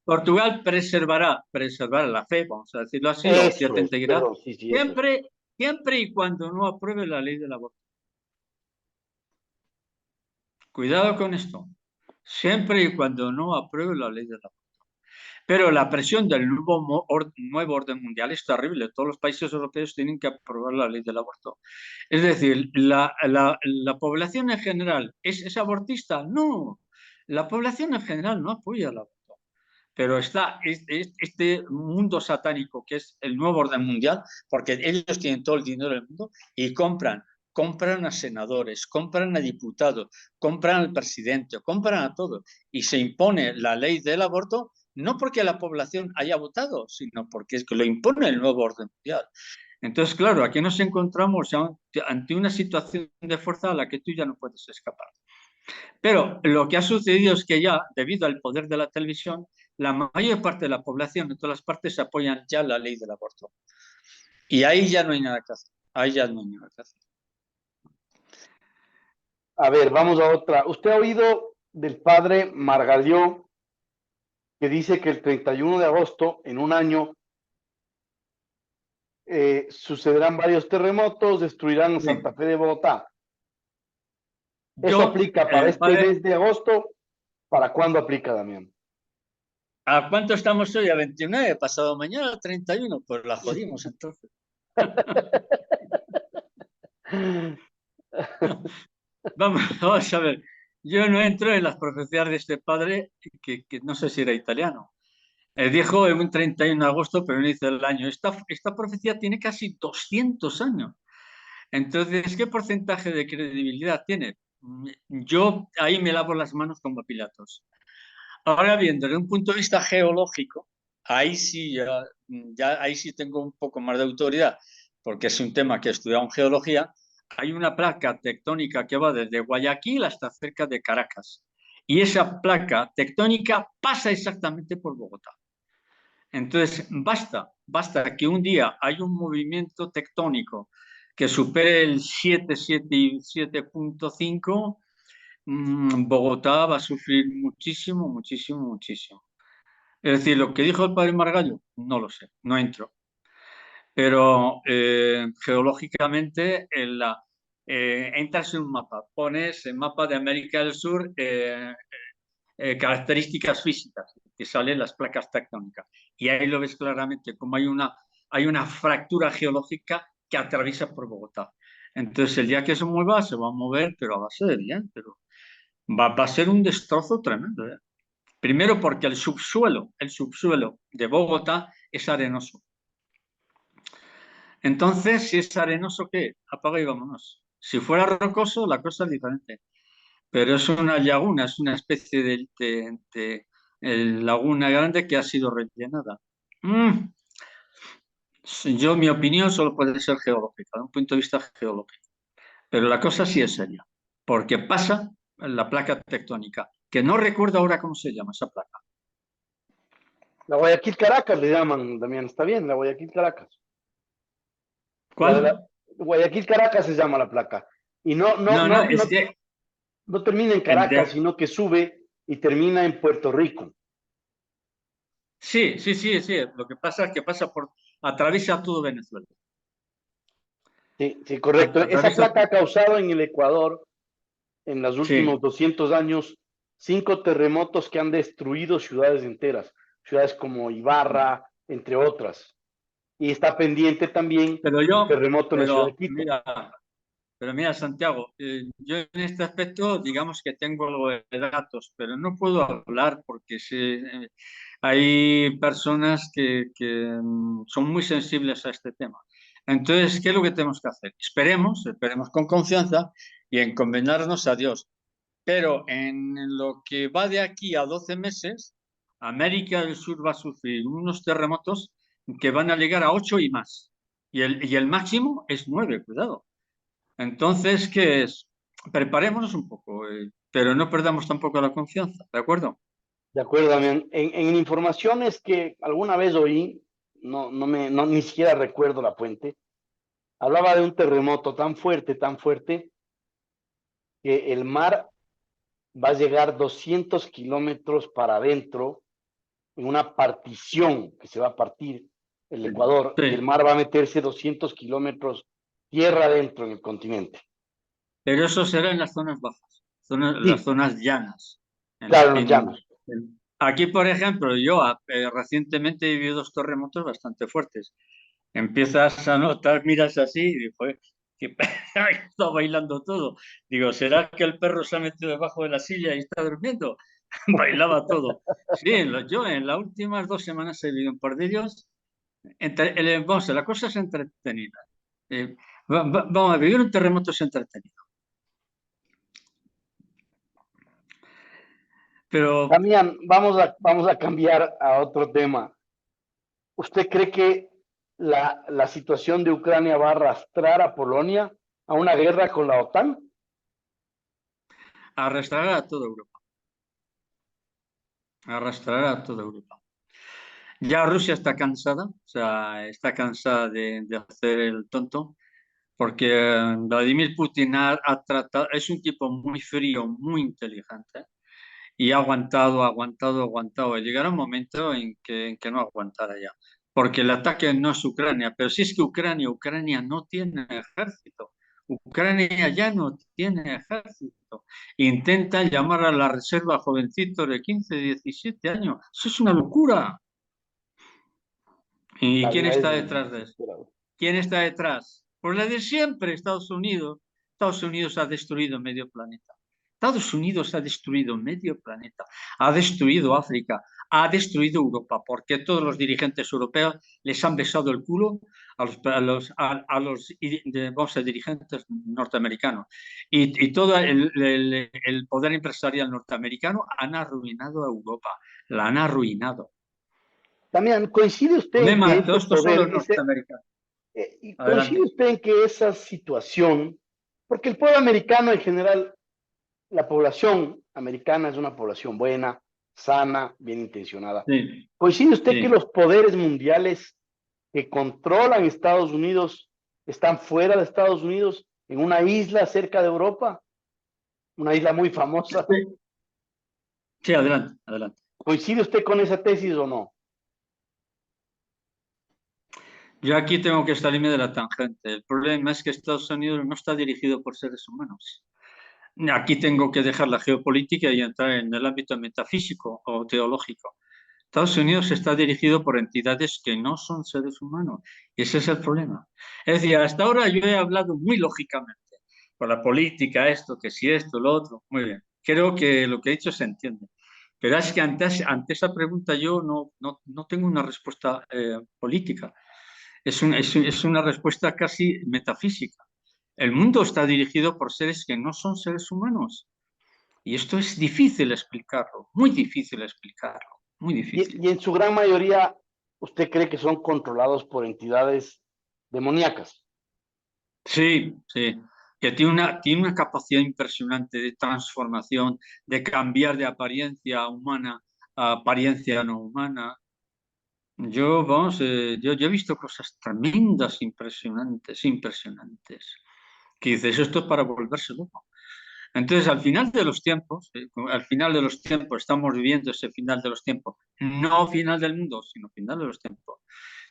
Portugal preservará la fe, vamos a decirlo así, o eso cierta es, integridad, perdón, sí, eso es. siempre y cuando no apruebe la ley del aborto. Cuidado con esto. Siempre y cuando no apruebe la ley del aborto. Pero la presión del nuevo orden mundial es terrible. Todos los países europeos tienen que aprobar la ley del aborto. Es decir, la población en general ¿es abortista? No. La población en general no apoya el aborto. Pero está este mundo satánico que es el nuevo orden mundial, porque ellos tienen todo el dinero del mundo y compran a senadores, compran a diputados, compran al presidente, compran a todo. Y se impone la ley del aborto no porque la población haya votado, sino porque es que lo impone el nuevo orden mundial. Entonces, claro, aquí nos encontramos ante una situación de fuerza a la que tú ya no puedes escapar. Pero lo que ha sucedido es que ya, debido al poder de la televisión, la mayor parte de la población en todas las partes apoyan ya la ley del aborto. Y ahí ya no hay nada que hacer. Ahí ya no hay nada que hacer. A ver, vamos a otra. ¿Usted ha oído del padre Margalió que dice que el 31 de agosto, en un año, sucederán varios terremotos, destruirán Sí. Santa Fe de Bogotá? ¿Eso Yo, aplica para el este padre, mes de agosto? ¿Para cuándo aplica, Damián? ¿a cuánto estamos hoy? A 29, pasado mañana, 31. Pues la jodimos entonces. Vamos a ver. Yo no entro en las profecías de este padre, que no sé si era italiano. Dijo en un 31 de agosto, pero no dice el año. Esta profecía tiene casi 200 años. Entonces, ¿qué porcentaje de credibilidad tiene? Yo ahí me lavo las manos como Pilatos. Ahora bien, desde un punto de vista geológico, ahí sí, ahí sí tengo un poco más de autoridad, porque es un tema que he estudiado en geología. Hay una placa tectónica que va desde Guayaquil hasta cerca de Caracas. Y esa placa tectónica pasa exactamente por Bogotá. Entonces, basta que un día hay un movimiento tectónico que supere el 7,5, Bogotá va a sufrir muchísimo, muchísimo, muchísimo. Es decir, lo que dijo el padre Margallo, no lo sé, no entro. Pero geológicamente, entras en un mapa, pones el mapa de América del Sur, características físicas, que salen las placas tectónicas. Y ahí lo ves claramente, como hay una fractura geológica que atraviesa por Bogotá. Entonces, el día que se mueva, se va a mover, pero a base de bien, pero va a ser un destrozo tremendo, ¿eh? Primero porque el subsuelo de Bogotá es arenoso. Entonces, si es arenoso, ¿qué? Apaga y vámonos. Si fuera rocoso, la cosa es diferente. Pero es una laguna, es una especie de laguna grande que ha sido rellenada. Mm, Yo, mi opinión solo puede ser geológica, de un punto de vista geológico. Pero la cosa sí es seria, porque pasa la placa tectónica, que no recuerdo ahora cómo se llama esa placa. La Guayaquil Caracas le llaman, Damián, está bien, la Guayaquil Caracas. La de la ¿Cuál? Guayaquil Caracas se llama la placa. Y No, no, es que no termina en Caracas, entre, sino que sube y termina en Puerto Rico. sí, sí, sí, sí. Lo que pasa es que atraviesa todo Venezuela. Sí, sí, correcto. Esa Atraviesa, placa ha causado en el Ecuador, en los últimos sí. 200 años, 5 terremotos que han destruido ciudades enteras, ciudades como Ibarra, entre otras. Y está pendiente también Pero el yo, terremoto en la ciudad de pero Quito. mira, pero mira, Santiago, yo en este aspecto, digamos que tengo algo de datos, pero no puedo hablar porque hay personas que son muy sensibles a este tema. Entonces, ¿qué es lo que tenemos que hacer? Esperemos con confianza y encomendarnos a Dios. Pero en lo que va de aquí a 12 meses, América del Sur va a sufrir unos terremotos que van a llegar a 8 y más. Y el máximo es 9, cuidado. Entonces, ¿qué es? Preparémonos un poco, pero no perdamos tampoco la confianza, ¿de acuerdo? De acuerdo, Damián. En informaciones que alguna vez oí, ni siquiera recuerdo la fuente, hablaba de un terremoto tan fuerte, que el mar va a llegar 200 kilómetros para adentro en una partición que se va a partir el Ecuador y el Sí, mar va a meterse 200 kilómetros tierra adentro en el continente. pero eso será en las zonas bajas, las Sí, zonas llanas. claro, nos llanos. Aquí, por ejemplo, yo recientemente he vivido dos terremotos bastante fuertes. Empiezas a notar, miras así y digo, "Joder, que está bailando todo". Digo, ¿será que el perro se ha metido debajo de la silla y está durmiendo? Bailaba todo. Sí, yo en las últimas 2 semanas he vivido un par de ellos. Vamos, la cosa es entretenida. Eh, Vamos a vivir un terremoto es entretenido. Pero Damián, vamos a cambiar a otro tema. ¿Usted cree que la situación de Ucrania va a arrastrar a Polonia a una guerra con la OTAN? arrastrará a toda Europa. Arrastrará a toda Europa. Ya Rusia está cansada, o sea, está cansada de hacer el tonto, porque Vladimir Putin ha tratado, es un tipo muy frío, muy inteligente, y ha aguantado, aguantado, aguantado. Llegará un momento en que no aguantará ya, porque el ataque no es Ucrania, pero si es que Ucrania no tiene ejército. Ucrania ya no tiene ejército. Intentan llamar a la reserva jovencitos de 15, 17 años. Eso es una locura. ¿Y La quién verdad es está detrás de eso? desesperado. ¿Quién está detrás? Pues la de siempre, Estados Unidos. Estados Unidos ha destruido medio planeta. Estados Unidos ha destruido medio planeta. Ha destruido África. ha destruido Europa, porque todos los dirigentes europeos les han besado el culo vamos a decir, dirigentes norteamericanos. Y todo el poder empresarial norteamericano han arruinado a Europa, la han arruinado. Damián, ¿coincide usted en que ese Estos son poder, los norteamericanos. y coincide Adelante. usted en que esa situación, porque el pueblo americano en general, la población americana es una población buena, sana, bien intencionada. Sí, ¿Coincide usted que sí. los poderes mundiales que controlan Estados Unidos están fuera de Estados Unidos, en una isla cerca de Europa? Una isla muy famosa. Sí, adelante, adelante. ¿Coincide usted con esa tesis o no? Yo aquí tengo que salirme de la tangente. El problema es que Estados Unidos no está dirigido por seres humanos. Aquí tengo que dejar la geopolítica y entrar en el ámbito metafísico o teológico. Estados Unidos está dirigido por entidades que no son seres humanos. Y ese es el problema. Es decir, hasta ahora yo he hablado muy lógicamente. Por la política, esto, que si esto, lo otro. Muy bien. Creo que lo que he dicho se entiende. Pero es que ante esa pregunta yo no tengo una respuesta política. Es una respuesta casi metafísica. El mundo está dirigido por seres que no son seres humanos. Y esto es difícil explicarlo, muy difícil explicarlo, muy difícil. Y en su gran mayoría, ¿usted cree que son controlados por entidades demoníacas? Sí, sí, que tiene una capacidad impresionante de transformación, de cambiar de apariencia humana a apariencia no humana. Yo he visto cosas tremendas, impresionantes, impresionantes, que dices, esto es para volverse loco. Entonces, al final de los tiempos, estamos viviendo ese final de los tiempos, no final del mundo, sino final de los tiempos.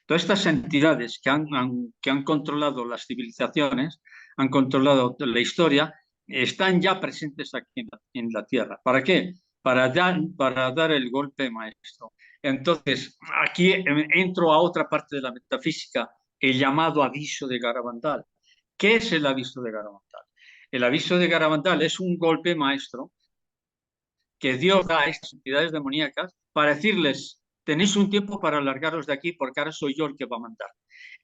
Todas estas entidades que han controlado las civilizaciones, han controlado la historia, están ya presentes aquí en la Tierra. ¿Para qué? Para dar el golpe maestro. Entonces, aquí entro a otra parte de la metafísica, el llamado aviso de Garabandal. ¿Qué es el aviso de Garabandal? El aviso de Garabandal es un golpe maestro que Dios da a estas entidades demoníacas para decirles, tenéis un tiempo para largaros de aquí porque ahora soy yo el que va a mandar.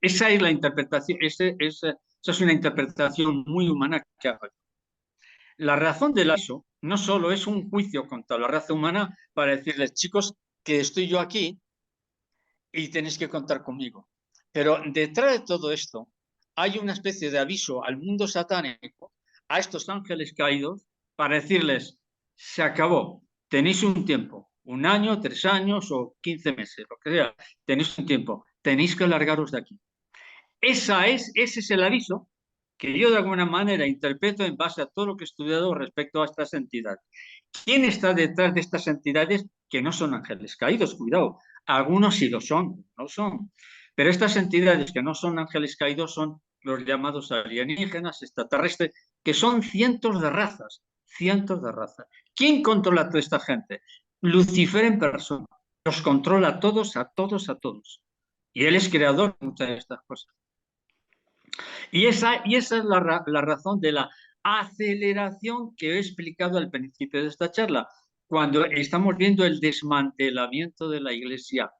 Esa es la interpretación, esa es una interpretación muy humana que hago. La razón del aviso no solo es un juicio contra la raza humana para decirles, chicos, que estoy yo aquí y tenéis que contar conmigo. Pero detrás de todo esto hay una especie de aviso al mundo satánico, a estos ángeles caídos, para decirles, se acabó, tenéis un tiempo, 1 año, 3 años o 15 meses, lo que sea, tenéis un tiempo, tenéis que largaros de aquí. Ese es el aviso que yo de alguna manera interpreto en base a todo lo que he estudiado respecto a estas entidades. ¿Quién está detrás de estas entidades que no son ángeles caídos? Cuidado, algunos sí lo son, no son. Pero estas entidades que no son ángeles caídos son los llamados alienígenas, extraterrestres, que son cientos de razas, cientos de razas. ¿Quién controla a toda esta gente? Lucifer en persona. Los controla a todos, a todos, a todos. Y él es creador de muchas de estas cosas. Y esa es la razón de la aceleración que he explicado al principio de esta charla, cuando estamos viendo el desmantelamiento de la Iglesia.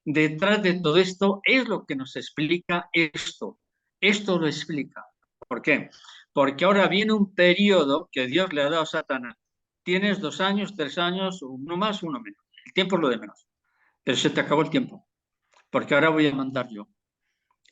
Detrás de todo esto es lo que nos explica esto. Esto lo explica. ¿Por qué? Porque ahora viene un periodo que Dios le ha dado a Satanás. Tienes 2 años, 3 años, uno más, uno menos. El tiempo es lo de menos. Pero se te acabó el tiempo, porque ahora voy a mandar yo.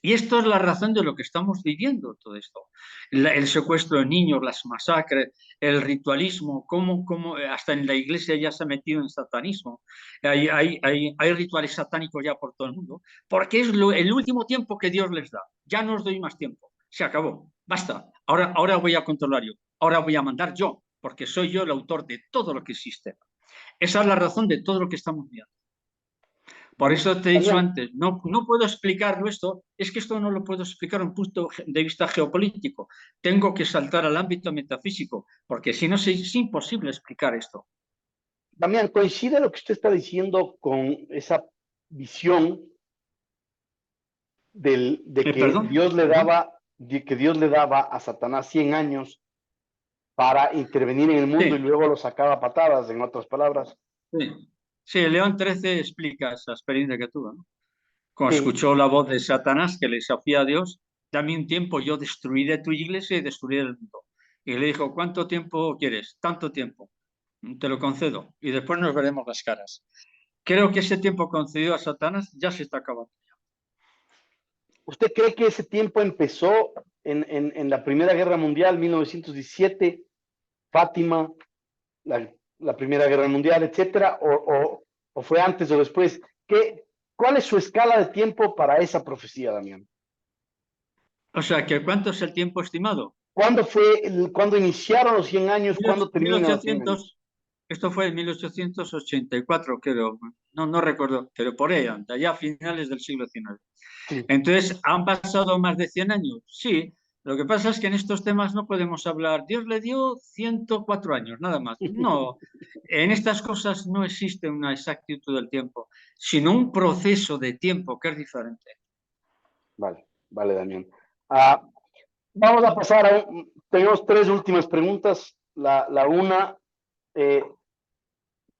Y esto es la razón de lo que estamos viviendo, todo esto. El secuestro de niños, las masacres, el ritualismo, cómo hasta en la iglesia ya se ha metido en satanismo. Hay rituales satánicos ya por todo el mundo, porque es el último tiempo que Dios les da. Ya no os doy más tiempo, se acabó, basta. Ahora voy a controlar yo, ahora voy a mandar yo, porque soy yo el autor de todo lo que existe. Esa es la razón de todo lo que estamos viendo. Por eso te he dicho antes, no puedo explicarlo esto, es que esto no lo puedo explicar desde un punto de vista geopolítico. Tengo que saltar al ámbito metafísico, porque si no es imposible explicar esto. Damián, ¿coincide lo que usted está diciendo con esa visión de que Dios le daba a Satanás 100 años para intervenir en el mundo y luego lo sacaba a patadas, en otras palabras? Sí. Sí, León XIII explica esa experiencia que tuvo, ¿no? Cuando Sí, escuchó la voz de Satanás que le desafía a Dios, dame un tiempo, yo destruiré tu iglesia y destruiré el mundo. Y le dijo, ¿cuánto tiempo quieres? Tanto tiempo, te lo concedo. Y después nos veremos las caras. Creo que ese tiempo concedido a Satanás ya se está acabando. ¿usted cree que ese tiempo empezó en la Primera Guerra Mundial, 1917, Fátima, la Primera Guerra Mundial, etcétera, o fue antes o después? ¿Cuál es su escala de tiempo para esa profecía, Damián? O sea, que ¿cuánto es el tiempo estimado? ¿Cuándo iniciaron los 100 años? ¿Cuándo terminan los 100 años? 1800, esto fue en 1884, creo, no recuerdo, pero por ahí anda, ya a finales del siglo XIX. Sí. Entonces, ¿han pasado más de 100 años? Sí, lo que pasa es que en estos temas no podemos hablar, Dios le dio 104 años, nada más. No, en estas cosas no existe una exactitud del tiempo, sino un proceso de tiempo que es diferente. Vale, vale, Damián. Vamos a pasar tenemos tres últimas preguntas. Eh,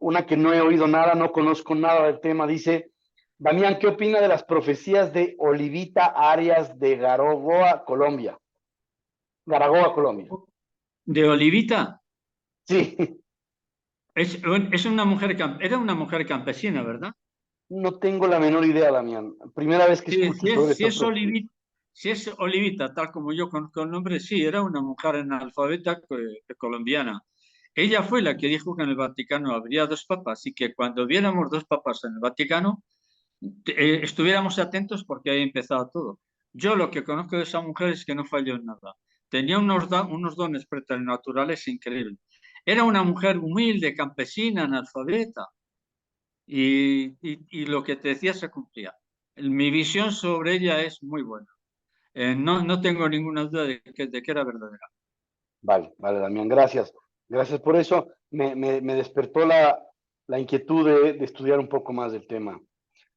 una que no he oído nada, no conozco nada del tema, dice, Damián, ¿qué opina de las profecías de Olivita Arias de Garagoa, Colombia? Garagoa, Colombia. De Olivita, Sí, es una mujer, era una mujer campesina, ¿verdad? no tengo la menor idea, Damián. Primera vez que Sí, escucho sobre esta profecía. Si es Olivita, tal como yo conozco el nombre, sí, era una mujer analfabeta colombiana. Ella fue la que dijo que en el Vaticano habría dos papas y que cuando viéramos dos papas en el Vaticano, estuviéramos atentos porque ahí empezaba todo. Yo lo que conozco de esa mujer es que no falló en nada. Tenía unos dones preternaturales increíbles. Era una mujer humilde, campesina, analfabeta y lo que te decía se cumplía. Mi visión sobre ella es muy buena. No tengo ninguna duda de que era verdadera. Vale, vale, Damián, gracias. Gracias por eso. Me despertó la inquietud de estudiar un poco más del tema.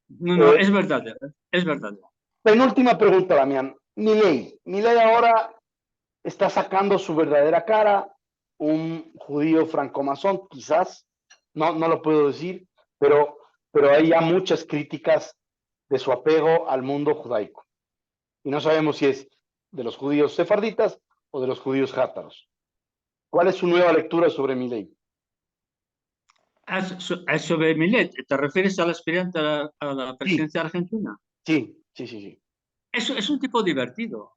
No, Eh, es verdadera, es verdadera. Penúltima pregunta, Damián. Milei ahora está sacando su verdadera cara, un judío francomasón, quizás, no lo puedo decir, pero hay ya muchas críticas de su apego al mundo judaico. Y no sabemos si es de los judíos sefarditas o de los judíos játaros. ¿Cuál es su nueva lectura sobre Milei? Sobre Millet, ¿te refieres al aspirante a la Sí, presidencia argentina? sí. Es un tipo divertido.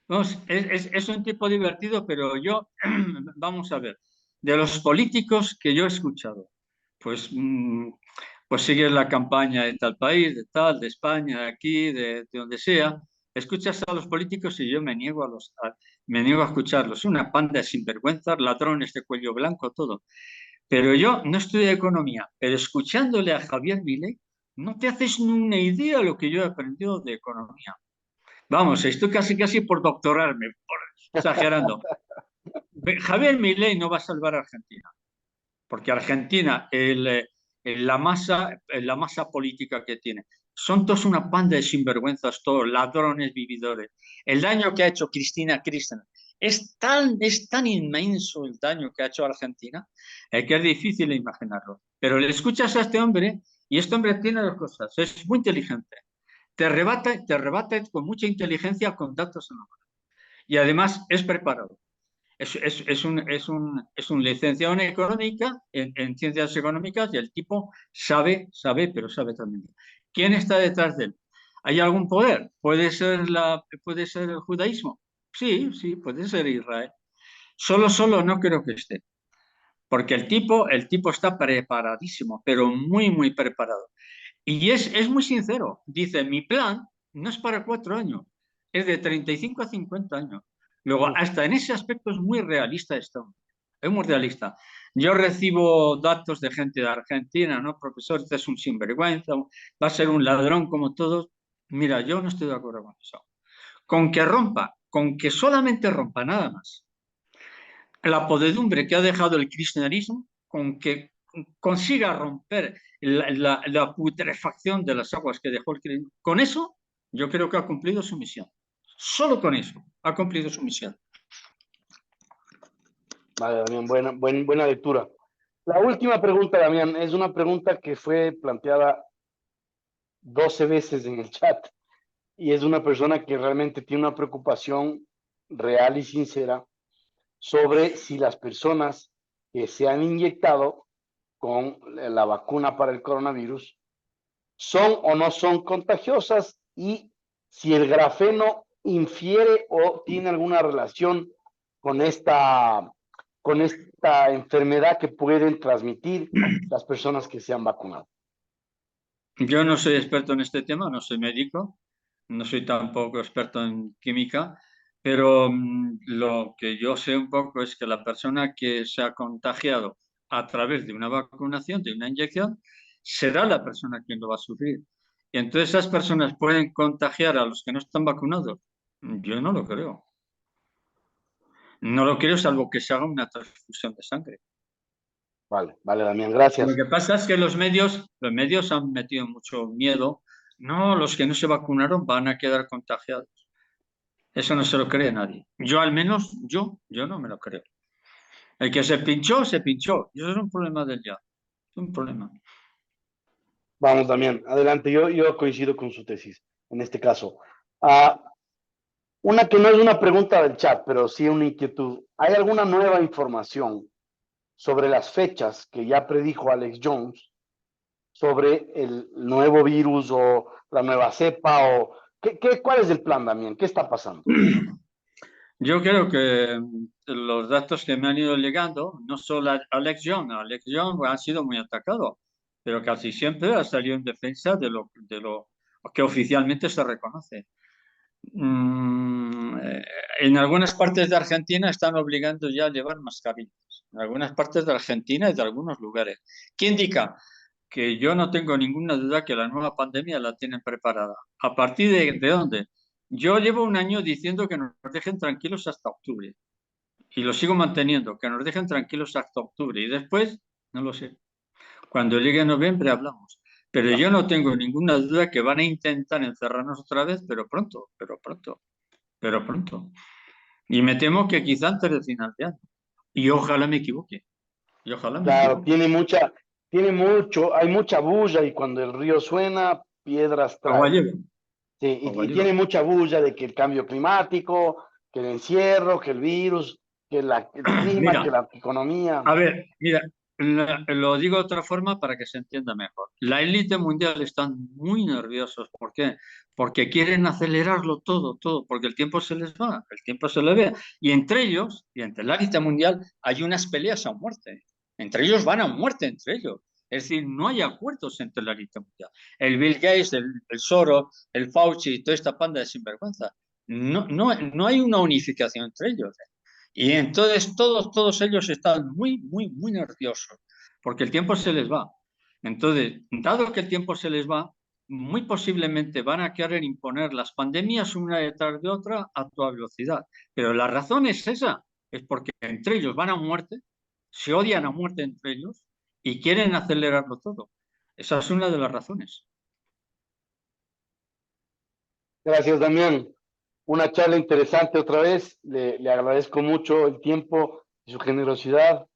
Vamos, es un tipo divertido, pero yo, vamos a ver, de los políticos que yo he escuchado, pues, pues siguen la campaña de tal país, de tal, de España, de aquí, de donde sea. Escuchas a los políticos y yo me niego a escucharlos. Una panda de sinvergüenzas, ladrones de cuello blanco, todo. Pero yo no estudio economía, pero escuchándole a Javier Milei, no te haces ni una idea de lo que yo he aprendido de economía. Vamos, estoy casi por doctorarme, exagerando. Javier Milei no va a salvar a Argentina, porque Argentina, la masa política que tiene, son todos una panda de sinvergüenzas, todos ladrones, vividores. El daño que ha hecho Cristina Kirchner es tan inmenso el daño que ha hecho Argentina que es difícil imaginarlo. Pero le escuchas a este hombre y este hombre tiene dos cosas. Es muy inteligente. Te arrebata con mucha inteligencia con datos en la mano. Y además es preparado. Es un licenciado en económica, en ciencias económicas, y el tipo pero sabe también. ¿Quién está detrás de él? ¿Hay algún poder? ¿Puede ser el judaísmo? Sí, puede ser Israel. Solo no creo que esté. Porque el tipo está preparadísimo, pero muy preparado. Y es muy sincero. Dice, mi plan no es para 4 años, es de 35 a 50 años. Luego, hasta en ese aspecto es muy realista esto. Es muy realista. Yo recibo datos de gente de Argentina, ¿no? Profesor, este es un sinvergüenza, va a ser un ladrón como todos. Mira, yo no estoy de acuerdo con eso. Con que solamente rompa, nada más. La podedumbre que ha dejado el kirchnerismo, con que consiga romper la putrefacción de las aguas que dejó el kirchnerismo, con eso yo creo que ha cumplido su misión. Solo con eso ha cumplido su misión. Vale, Damián, buena lectura. La última pregunta, Damián, es una pregunta que fue planteada 12 veces en el chat y es una persona que realmente tiene una preocupación real y sincera sobre si las personas que se han inyectado con la vacuna para el coronavirus son o no son contagiosas y si el grafeno infiere o tiene alguna relación con esta enfermedad que pueden transmitir las personas que se han vacunado. Yo no soy experto en este tema, no soy médico, no soy tampoco experto en química, pero lo que yo sé un poco es que la persona que se ha contagiado a través de una vacunación, de una inyección, será la persona quien lo va a sufrir. Y entonces esas personas pueden contagiar a los que no están vacunados. Yo no lo creo. No lo creo salvo que se haga una transfusión de sangre. Vale, Damián, gracias. Lo que pasa es que los medios han metido mucho miedo. No, los que no se vacunaron van a quedar contagiados. Eso no se lo cree nadie. Yo al menos, yo no me lo creo. El que se pinchó, se pinchó. Y eso es un problema del ya. Es un problema. Vamos, Damián, adelante. Yo coincido con su tesis en este caso. Una que no es una pregunta del chat, pero sí una inquietud. ¿Hay alguna nueva información sobre las fechas que ya predijo Alex Jones sobre el nuevo virus o la nueva cepa? O ¿cuál es el plan, Damián? ¿Qué está pasando? Yo creo que los datos que me han ido llegando, no solo a Alex Jones ha sido muy atacado, pero casi siempre ha salido en defensa de lo que oficialmente se reconoce. En algunas partes de Argentina están obligando ya a llevar mascarillas. En algunas partes de Argentina y de algunos lugares. ¿Qué indica? Que yo no tengo ninguna duda que la nueva pandemia la tienen preparada. ¿A partir de dónde? Yo llevo un año diciendo que nos dejen tranquilos hasta octubre. Y lo sigo manteniendo, que nos dejen tranquilos hasta octubre. Y después, no lo sé. Cuando llegue noviembre hablamos. Pero yo no tengo ninguna duda que van a intentar encerrarnos otra vez, pero pronto. Y me temo que quizá antes de final de año. Y ojalá me equivoque. Claro, hay mucha bulla y cuando el río suena, piedras Agua trae. lleva. Sí, Agua y lleva. tiene mucha bulla de que el cambio climático, que el encierro, que el virus, que el clima, Mira, que la economía. a ver, mira, lo digo de otra forma para que se entienda mejor. La élite mundial están muy nerviosos. ¿Por qué? Porque quieren acelerarlo todo, porque el tiempo se les va, el tiempo se les ve. Y entre ellos, y entre la élite mundial, hay unas peleas a muerte. Entre ellos van a muerte, entre ellos. Es decir, no hay acuerdos entre la élite mundial. El Bill Gates, el Soros, el Fauci y toda esta panda de sinvergüenza. No hay una unificación entre ellos. Y entonces todos ellos están muy nerviosos, porque el tiempo se les va. Entonces, dado que el tiempo se les va, muy posiblemente van a querer imponer las pandemias una detrás de otra a toda velocidad. Pero la razón es esa, es porque entre ellos van a muerte, se odian a muerte entre ellos y quieren acelerarlo todo. Esa es una de las razones. Gracias, Damián. Una charla interesante otra vez. Le agradezco mucho el tiempo y su generosidad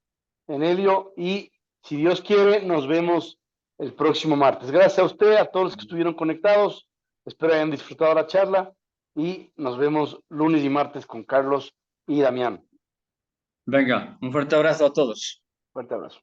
en ello. Y si Dios quiere, nos vemos el próximo martes. Gracias a usted, a todos los que estuvieron conectados. Espero hayan disfrutado la charla y nos vemos lunes y martes con Carlos y Damián. Venga, un fuerte abrazo a todos. Fuerte abrazo.